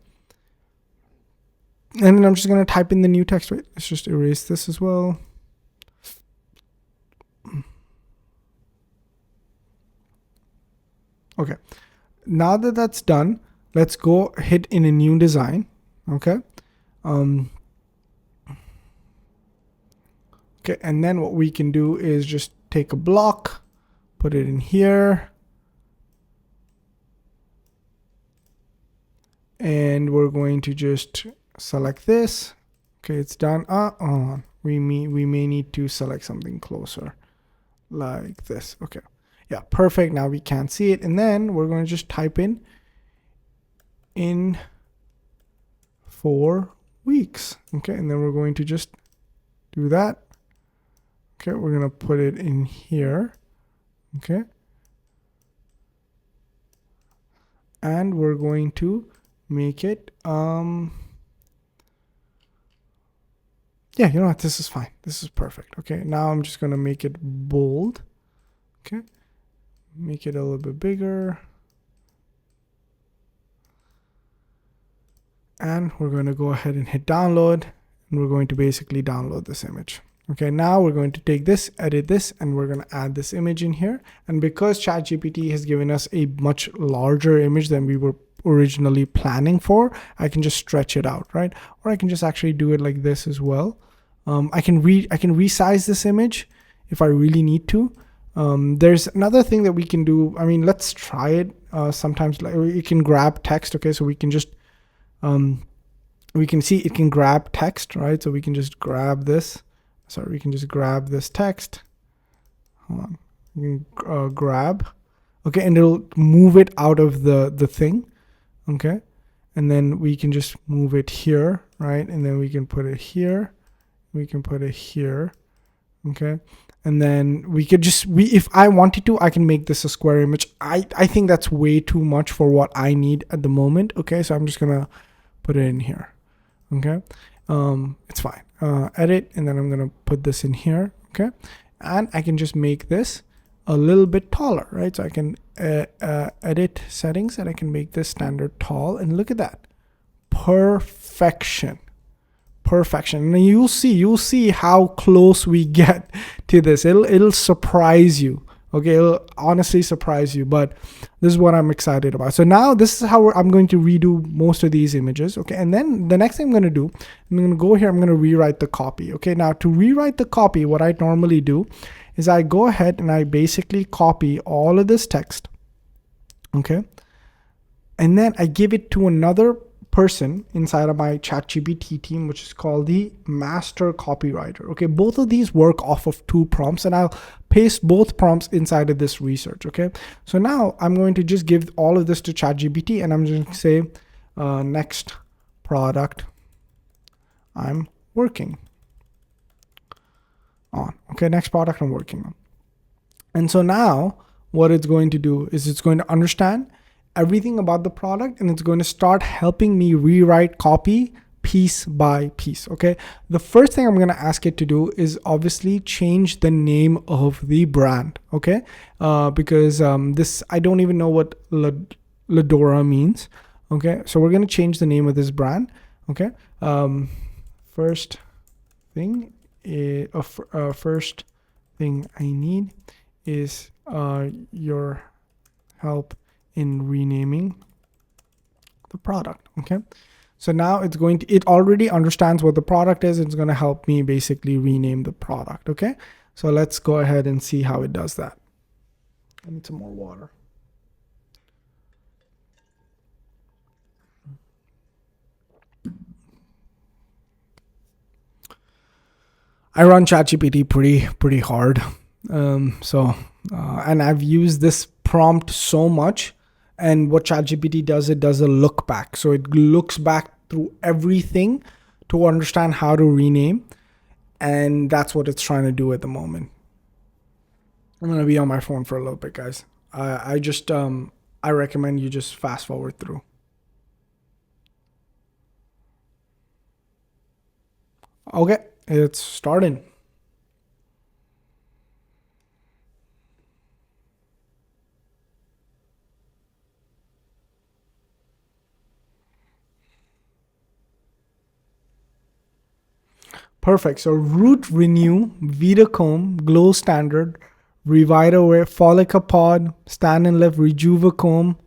And then I'm just going to type in the new text. Wait, let's just erase this as well. Okay. Now that that's done, let's go hit in a new design. Okay. Okay. And then what we can do is just take a block, put it in here. And we're going to just select this. Okay. It's done. Hold on. We may need to select something closer like this. Okay. Yeah. Perfect. Now we can't see it. And then we're going to just type in 4 weeks. Okay, and then we're going to just do that. Okay, we're going to put it in here. Okay, and we're going to make it yeah, you know what, this is fine. This is perfect. Okay, now I'm just going to make it bold. Okay, make it a little bit bigger. And we're going to go ahead and hit download, and we're going to basically download this image. Okay, now we're going to take this, edit this, and we're going to add this image in here. And because ChatGPT has given us a much larger image than we were originally planning for, I can just stretch it out, right? Or I can just actually do it like this as well. I can resize this image if I really need to. There's another thing that we can do. I mean, let's try it. Sometimes, like, you can grab text. Okay, so we can just we can see it can grab text, right? So we can just grab this. Sorry, we can just grab this text. Hold on. You can grab. Okay, and it'll move it out of the thing. Okay, and then we can just move it here, right? And then we can put it here. We can put it here. Okay, And then we could just, if I wanted to, I can make this a square image. I think that's way too much for what I need at the moment. Okay, so I'm just gonna put it in here. Okay, it's fine. Edit, and then I'm gonna put this in here. Okay, and I can just make this a little bit taller, right? So I can edit settings, and I can make this standard tall, and look at that, perfection. And you'll see how close we get to this. It'll surprise you. Okay, it'll honestly surprise you, but this is what I'm excited about. So now this is how I'm going to redo most of these images. Okay, and then the next thing I'm going to do, I'm going to go here, I'm going to rewrite the copy. Okay, now to rewrite the copy, what I normally do is I go ahead and I basically copy all of this text. Okay, and then I give it to another person inside of my ChatGPT team, which is called the master copywriter. Okay, both of these work off of 2 prompts, and I'll paste both prompts inside of this research. Okay, so now I'm going to just give all of this to ChatGPT, and I'm just going to say next product I'm working on. Okay, next product I'm working on. And so now what it's going to do is it's going to understand everything about the product, and it's going to start helping me rewrite copy piece by piece. Okay, the first thing I'm going to ask it to do is obviously change the name of the brand. Okay, because this, I don't even know what Ledora means. Okay, so we're going to change the name of this brand. Okay, first thing first thing I need is your help in renaming the product. Okay, so now it's going to, it already understands what the product is. It's going to help me basically rename the product. Okay, so let's go ahead and see how it does that. I need some more water. I run ChatGPT pretty hard, and I've used this prompt so much. And what ChatGPT does, it does a look back. So it looks back through everything to understand how to rename. And that's what it's trying to do at the moment. I'm going to be on my phone for a little bit, guys. I recommend you just fast forward through. Okay, it's starting. Perfect. So root renew, Vitacomb, glow standard, Revitaware, Follicapod, stand and lift, Rejuvacomb.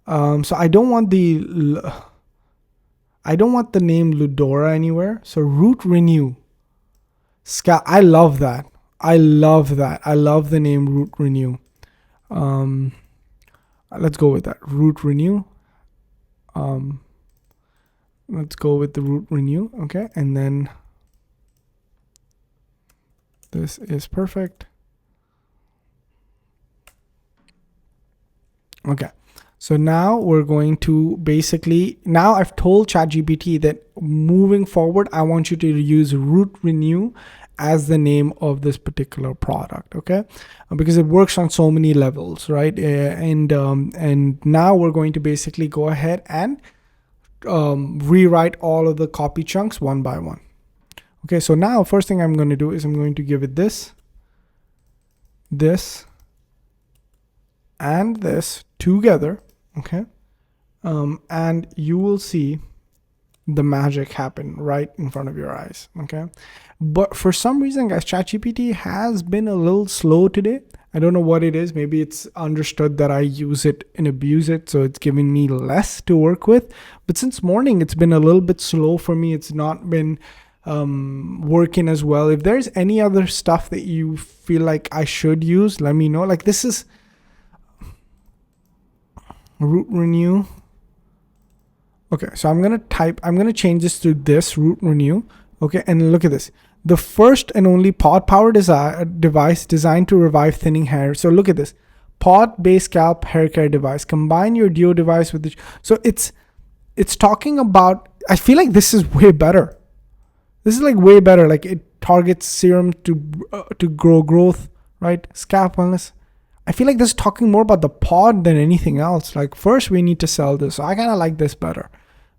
So I don't want the name Ludora anywhere. So root renew. I love that. I love the name root renew. Let's go with that. Root renew. Let's go with the root renew. Okay, and then this is perfect. Okay, so now we're going to basically, now I've told ChatGPT that moving forward, I want you to use root renew as the name of this particular product. Okay, because it works on so many levels, right? And now we're going to basically go ahead and rewrite all of the copy chunks one by one. Okay, so now first thing I'm going to do is I'm going to give it this, and this together. Okay, and you will see the magic happen right in front of your eyes. Okay, but for some reason, guys, ChatGPT has been a little slow today. I don't know what it is. Maybe it's understood that I use it and abuse it, so it's giving me less to work with. But since morning, it's been a little bit slow for me. It's not been working as well. If there's any other stuff that you feel like I should use, let me know. Like this is root renew. Okay, so I'm going to change this to this root renew. Okay, and look at this. The first and only pod power device designed to revive thinning hair. So look at this. Pod based scalp hair care device. Combine your Deo device with the, so it's talking about, I feel like this is way better. This is like way better. Like it targets serum to grow growth, right? Scalp wellness. I feel like this is talking more about the pod than anything else. Like first we need to sell this. So I kind of like this better.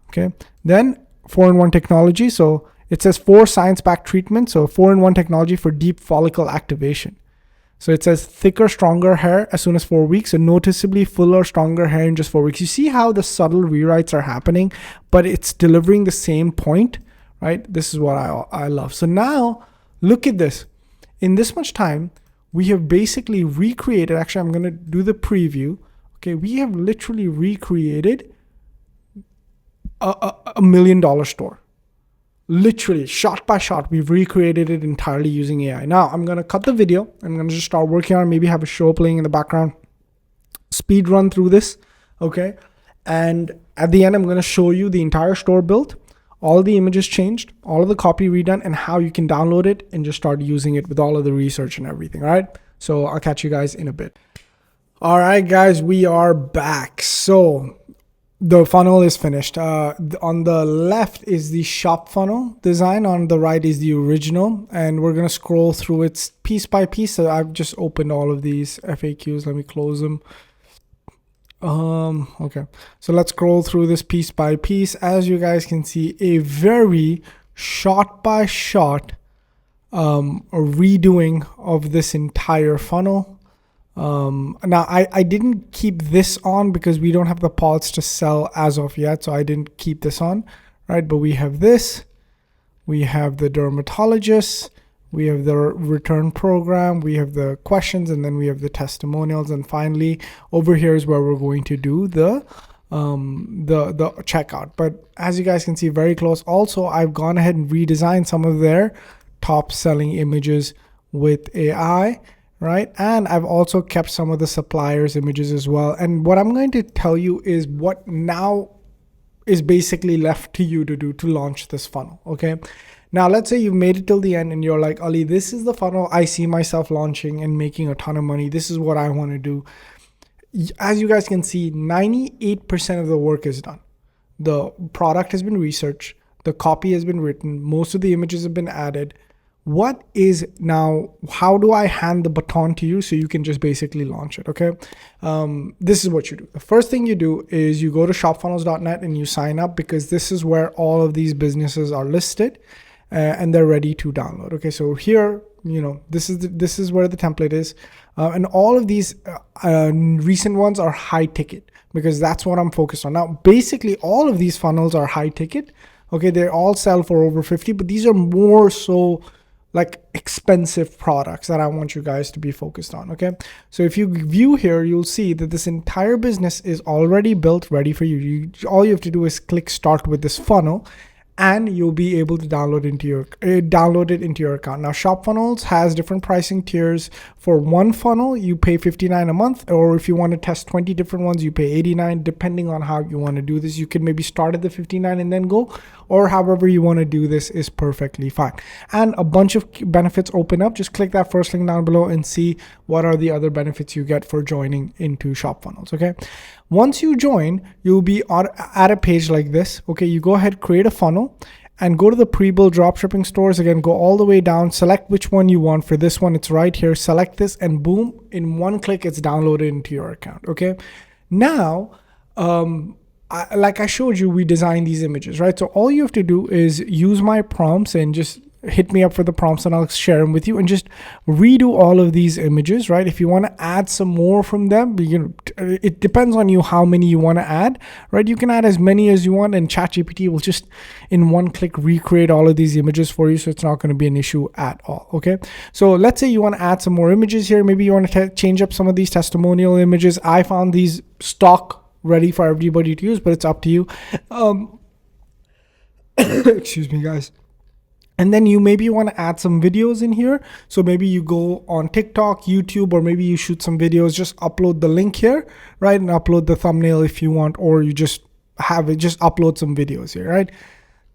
Okay. Then 4-in-1 technology. So it says 4 science-backed treatments. So 4-in-1 technology for deep follicle activation. So it says thicker, stronger hair as soon as 4 weeks, and noticeably fuller, stronger hair in just 4 weeks. You see how the subtle rewrites are happening, but it's delivering the same point, right? This is what I love. So now look at this. In this much time, we have basically recreated, actually, I'm going to do the preview. Okay, we have literally recreated a $1 million store. Literally, shot by shot, we've recreated it entirely using AI. Now, I'm going to cut the video. I'm going to just start working on it, maybe have a show playing in the background, speed run through this, okay? And at the end, I'm going to show you the entire store built, all the images changed, all of the copy redone, and how you can download it and just start using it with all of the research and everything, all right? So I'll catch you guys in a bit. All right, guys, we are back. So the funnel is finished. On the left is the shop funnel design. On the right is the original. And we're going to scroll through it piece by piece. So I've just opened all of these FAQs. Let me close them. Okay. So let's scroll through this piece by piece. As you guys can see, a very shot by shot redoing of this entire funnel. Now I didn't keep this on because we don't have the pods to sell as of yet, so I didn't keep this on, right? But we have this, we have the dermatologist, we have the return program, we have the questions, and then we have the testimonials, and finally over here is where we're going to do the checkout. But as you guys can see, very close. Also, I've gone ahead and redesigned some of their top selling images with AI. Right. And I've also kept some of the suppliers images as well. And what I'm going to tell you is what now is basically left to you to do to launch this funnel. Okay. Now, let's say you've made it till the end and you're like, Ali, this is the funnel I see myself launching and making a ton of money. This is what I want to do. As you guys can see, 98% of the work is done. The product has been researched. The copy has been written. Most of the images have been added. What is now, how do I hand the baton to you so you can just basically launch it, okay? This is what you do. The first thing you do is you go to shopfunnels.net and you sign up, because this is where all of these businesses are listed and they're ready to download, okay? So here, you know, this is where the template is. And all of these recent ones are high ticket, because that's what I'm focused on. Now, basically all of these funnels are high ticket, okay? They all sell for over 50, but these are more so like expensive products that I want you guys to be focused on, okay? So if you view here, you'll see that this entire business is already built, ready for you. All you have to do is click start with this funnel, and you'll be able to download it into your account. Now, Shop Funnels has different pricing tiers. For one funnel, you pay $59 a month, or if you want to test 20 different ones, you pay $89, depending on how you want to do this. You can maybe start at the $59 and then go, or however you want to do this is perfectly fine. And a bunch of benefits open up. Just click that first link down below and see what are the other benefits you get for joining into Shop Funnels, okay? Once you join, you'll be at a page like this, okay? You go ahead, create a funnel, and go to the pre-built dropshipping stores. Again, go all the way down, select which one you want. For this one, it's right here. Select this, and boom, in one click, it's downloaded into your account, okay? Now, like I showed you, we designed these images, right? So all you have to do is use my prompts and just hit me up for the prompts and I'll share them with you, and just redo all of these images, right? If you want to add some more from them, it depends on you how many you want to add, right? You can add as many as you want, and ChatGPT will just in one click recreate all of these images for you, so it's not going to be an issue at all, okay? So let's say you want to add some more images here. Maybe you want to change up some of these testimonial images. I found these stock ready for everybody to use, but it's up to you. Excuse me, guys. And then you maybe want to add some videos in here. So maybe you go on TikTok, YouTube, or maybe you shoot some videos, just upload the link here, right? And upload the thumbnail if you want, or you just have it, just upload some videos here, right?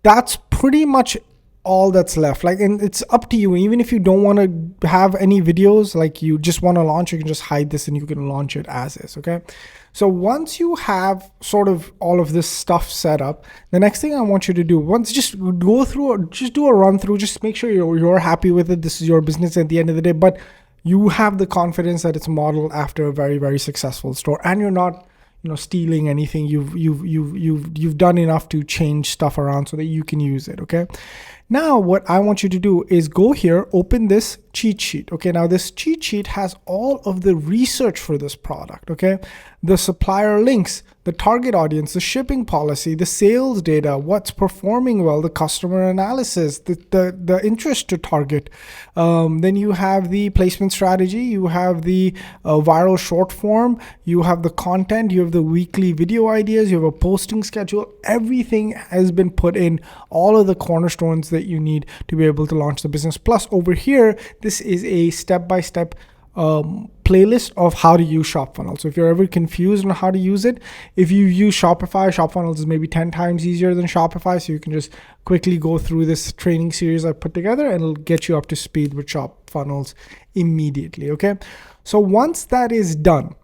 That's pretty much all that's left. Like, and it's up to you. Even if you don't want to have any videos, like you just want to launch, you can just hide this and you can launch it as is. Okay. So once you have sort of all of this stuff set up, the next thing I want you to do, once just go through, just do a run through, just make sure you're happy with it. This is your business at the end of the day, but you have the confidence that it's modeled after a very, very successful store, and you're not, stealing anything. You've done enough to change stuff around so that you can use it. Okay. Now what I want you to do is go here, open this cheat sheet. Okay. Now this cheat sheet has all of the research for this product. Okay. The supplier links, the target audience, the shipping policy, the sales data, what's performing well, the customer analysis, the interest to target. Then you have the placement strategy, you have the viral short form, you have the content, you have the weekly video ideas, you have a posting schedule. Everything has been put in, all of the cornerstones that you need to be able to launch the business. Plus over here, this is a step-by-step playlist of how to use ShopFunnels. So if you're ever confused on how to use it, if you use Shopify, ShopFunnels is maybe 10 times easier than Shopify. So you can just quickly go through this training series I put together and it'll get you up to speed with ShopFunnels immediately. Okay. So once that is done,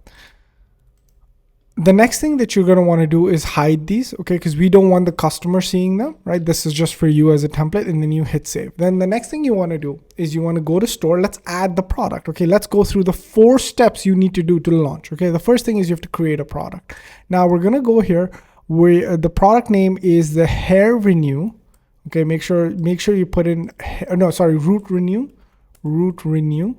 the next thing that you're going to want to do is hide these, okay? Because we don't want the customer seeing them, right? This is just for you as a template, and then you hit save. Then the next thing you want to do is you want to go to store. Let's add the product, okay? Let's go through the 4 steps you need to do to launch, okay? The first thing is you have to create a product. Now we're going to go here where the product name is the Hair Renew, okay? Make sure you put in, Root Renew,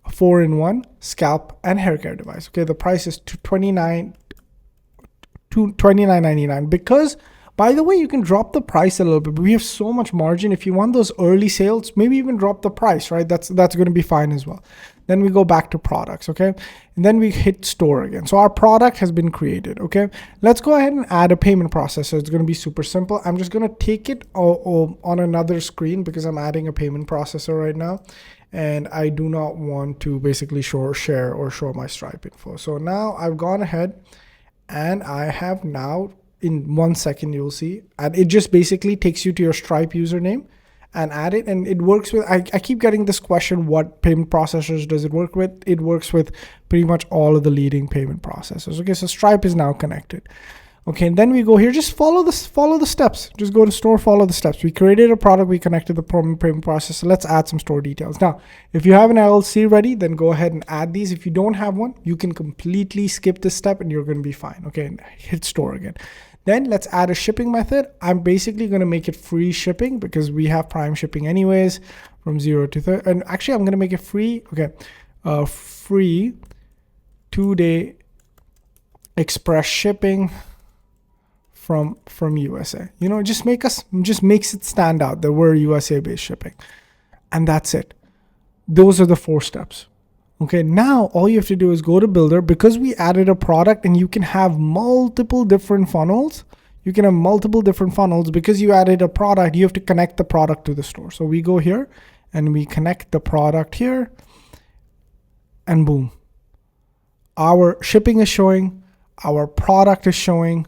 4-in-1 scalp and hair care device, okay? The price is $29.99. Because, by the way, you can drop the price a little bit, but we have so much margin. If you want those early sales, maybe even drop the price, right? That's going to be fine as well. Then we go back to products, okay? And then we hit store again. So our product has been created, okay? Let's go ahead and add a payment processor. It's going to be super simple. I'm just going to take it on another screen because I'm adding a payment processor right now. And I do not want to basically share or show my Stripe info. So now I've gone ahead and I have now, in 1 second, you'll see, and it just basically takes you to your Stripe username and add it. And it works with, I keep getting this question, what payment processors does it work with? It works with pretty much all of the leading payment processors. Okay, so Stripe is now connected. Okay, and then we go here, just follow the steps. Just go to store, follow the steps. We created a product, we connected the payment processor. Let's add some store details. Now, if you have an LLC ready, then go ahead and add these. If you don't have one, you can completely skip this step and you're going to be fine. Okay, and hit store again. Then let's add a shipping method. I'm basically going to make it free shipping because we have Prime shipping anyways from 0 to 30. And actually, I'm going to make it free. Okay, free 2-day express shipping from USA. Just makes it stand out that we're USA based shipping. And that's it. Those are the 4 steps. Okay, now all you have to do is go to Builder, because we added a product and you can have multiple different funnels. Because you added a product, you have to connect the product to the store. So we go here and we connect the product here and boom. Our shipping is showing, our product is showing,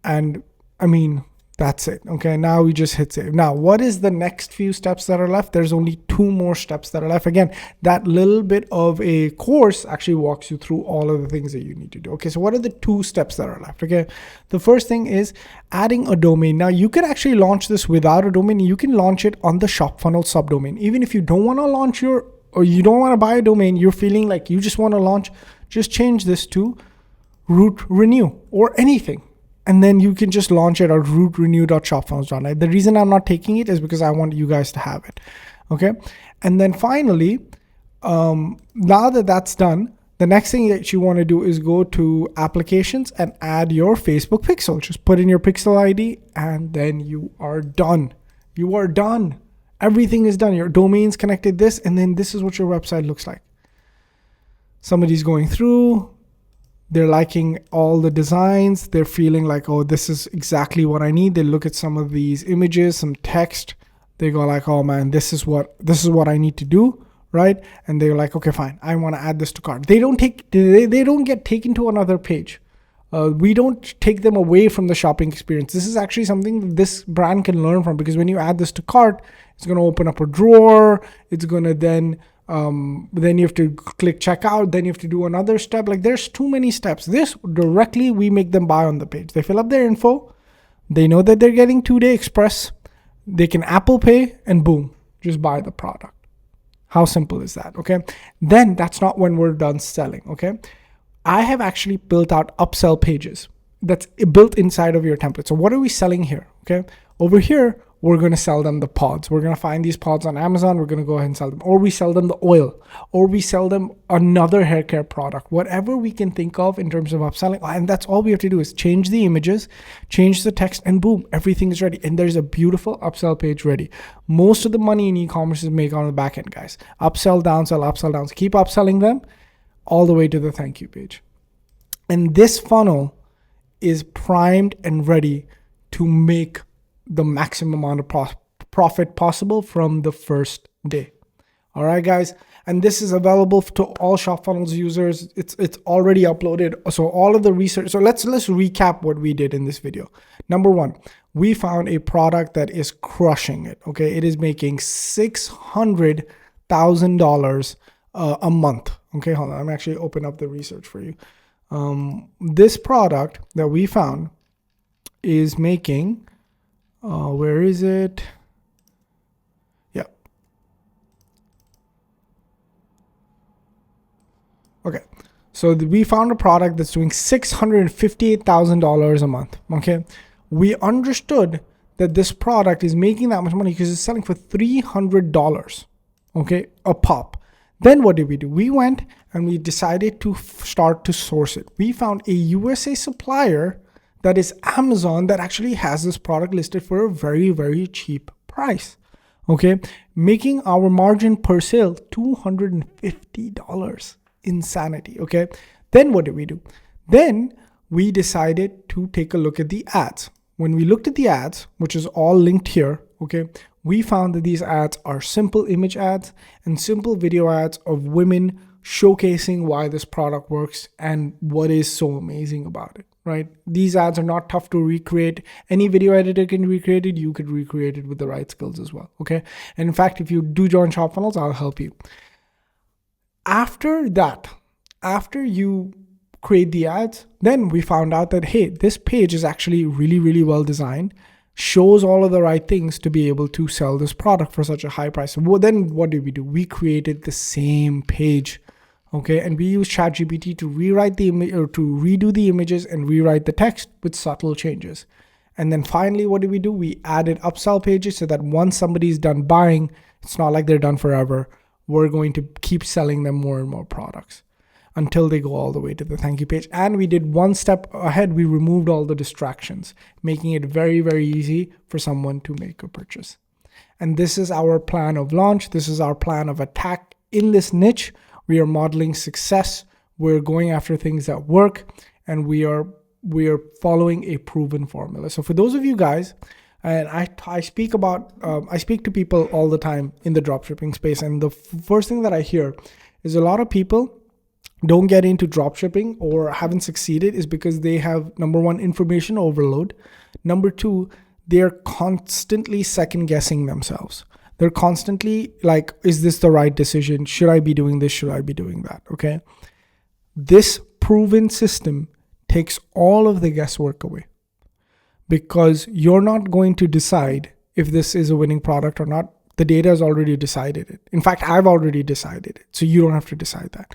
and I mean, that's it. Okay, now we just hit save. Now, what is the next few steps that are left? There's only 2 more steps that are left. Again, that little bit of a course actually walks you through all of the things that you need to do. Okay, so what are the 2 steps that are left? Okay, the first thing is adding a domain. Now, you can actually launch this without a domain. You can launch it on the ShopFunnels subdomain. Even if you don't want to launch or you don't want to buy a domain, you're feeling like you just want to launch, just change this to Root Renew or anything. And then you can just launch it at rootrenew.shopfunnels.net. The reason I'm not taking it is because I want you guys to have it. Okay. And then finally, now that that's done, the next thing that you want to do is go to applications and add your Facebook pixel. Just put in your pixel ID and then you are done. You are done. Everything is done. Your domain's connected this, and then this is what your website looks like. Somebody's going through. They're liking all the designs. They're feeling like, oh, this is exactly what I need. They look at some of these images, some text. They go like, oh man, this is what I need to do, right? And they're like, okay, fine. I want to add this to cart. They don't get taken to another page. We don't take them away from the shopping experience. This is actually something that this brand can learn from, because when you add this to cart, it's going to open up a drawer. It's going to then you have to click checkout. Then you have to do another step. Like, there's too many steps. This directly, we make them buy on the page. They fill up their info. They know that they're getting 2-day express. They can Apple Pay, and boom, just buy the product. How simple is that? Okay. Then that's not when we're done selling. Okay. I have actually built out upsell pages that's built inside of your template. So what are we selling here? Okay. Over here, we're going to sell them the pods. We're going to find these pods on Amazon. We're going to go ahead and sell them, or we sell them the oil, or we sell them another hair care product, whatever we can think of in terms of upselling. And that's all we have to do is change the images, change the text, and boom, everything is ready. And there's a beautiful upsell page ready. Most of the money in e-commerce is made on the back end, guys. Upsell, downsell, upsell, downsell. Keep upselling them all the way to the thank you page. And this funnel is primed and ready to make the maximum amount of profit possible from the first day. All right, guys. And this is available to all ShopFunnels users. It's already uploaded. So all of the research. So let's recap what we did in this video. Number one, we found a product that is crushing it. Okay. It is making $600,000 a month. Okay. Hold on. I'm actually open up the research for you. This product that we found is making, where is it? Yeah. Okay. So we found a product that's doing $658,000 a month. Okay. We understood that this product is making that much money because it's selling for $300. Okay. A pop. Then what did we do? We went and we decided to start to source it. We found a USA supplier that is Amazon that actually has this product listed for a very, very cheap price. Okay. Making our margin per sale $250. Insanity. Okay. Then what did we do? Then we decided to take a look at the ads. When we looked at the ads, which is all linked here, okay, we found that these ads are simple image ads and simple video ads of women showcasing why this product works and what is so amazing about it, right? These ads are not tough to recreate. Any video editor can recreate it. You could recreate it with the right skills as well, okay? And in fact, if you do join ShopFunnels, I'll help you. After that, after you create the ads, then we found out that, hey, this page is actually really, really well designed, shows all of the right things to be able to sell this product for such a high price. Well, then what did we do? We created the same page, okay? And we used ChatGPT to rewrite the image, or to redo the images and rewrite the text with subtle changes. And then finally, what did we do? We added upsell pages so that once somebody's done buying, it's not like they're done forever. We're going to keep selling them more and more products until they go all the way to the thank you page. And we did one step ahead. We removed all the distractions, making it very, very easy for someone to make a purchase. And this is our plan of launch. This is our plan of attack in this niche. We are modeling success. We're going after things that work, and we are following a proven formula. So for those of you guys, and I speak to people all the time in the dropshipping space, and the first thing that I hear is a lot of people don't get into dropshipping or haven't succeeded is because they have, number one, information overload. Number two, they're constantly second guessing themselves. They're constantly like, is this the right decision? Should I be doing this? Should I be doing that? Okay. This proven system takes all of the guesswork away, because you're not going to decide if this is a winning product or not. The data has already decided it. In fact, I've already decided it. So you don't have to decide that.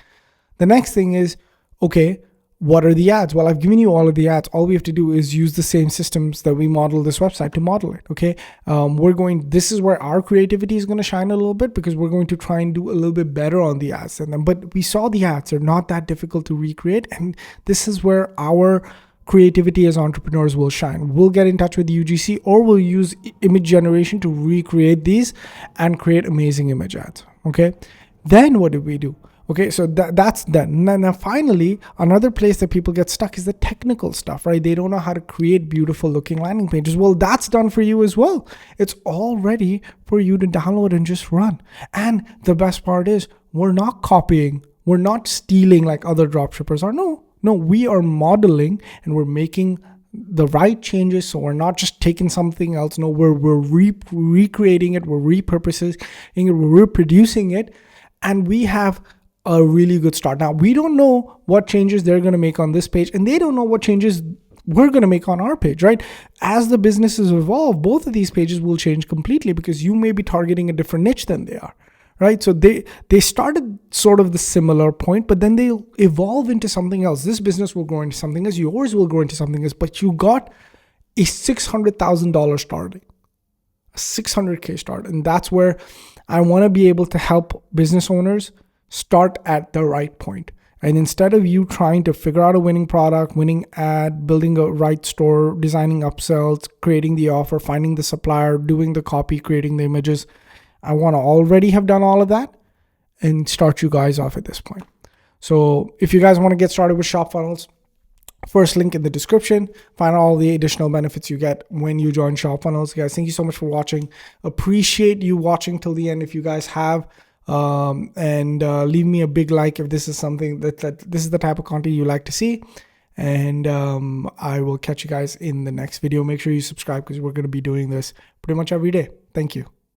The next thing is, okay, what are the ads? Well, I've given you all of the ads. All we have to do is use the same systems that we model this website to model it. Okay. This is where our creativity is going to shine a little bit, because we're going to try and do a little bit better on the ads than them. But we saw the ads are not that difficult to recreate. And this is where our creativity as entrepreneurs will shine. We'll get in touch with UGC, or we'll use image generation to recreate these and create amazing image ads. Okay. Then what did we do? Okay, so that's done. Now, finally, another place that people get stuck is the technical stuff, right? They don't know how to create beautiful looking landing pages. Well, that's done for you as well. It's all ready for you to download and just run. And the best part is, we're not copying. We're not stealing like other dropshippers are. No, No, we are modeling and we're making the right changes. So we're not just taking something else. No, we're recreating it, we're repurposing it, we're reproducing it, and we have a really good start. Now, we don't know what changes they're going to make on this page, and they don't know what changes we're going to make on our page, right? As the businesses evolve, both of these pages will change completely because you may be targeting a different niche than they are, right? So they started sort of the similar point, but then they evolve into something else. This business will grow into something else, yours will grow into something else, but you got a $600,000 starting, a 600K start. And that's where I want to be able to help business owners start at the right point. And instead of you trying to figure out a winning product, winning ad, building a right store, designing upsells, creating the offer, finding the supplier, doing the copy, creating the images, I want to already have done all of that and start you guys off at this point. So if you guys want to get started with shop funnels, first link in the description, find all the additional benefits you get when you join shop funnels. Guys, thank you so much for watching. Appreciate you watching till the end if you guys have. And leave me a big like if this is something that this is the type of content you like to see. And I will catch you guys in the next video. Make sure you subscribe because we're going to be doing this pretty much every day. Thank you.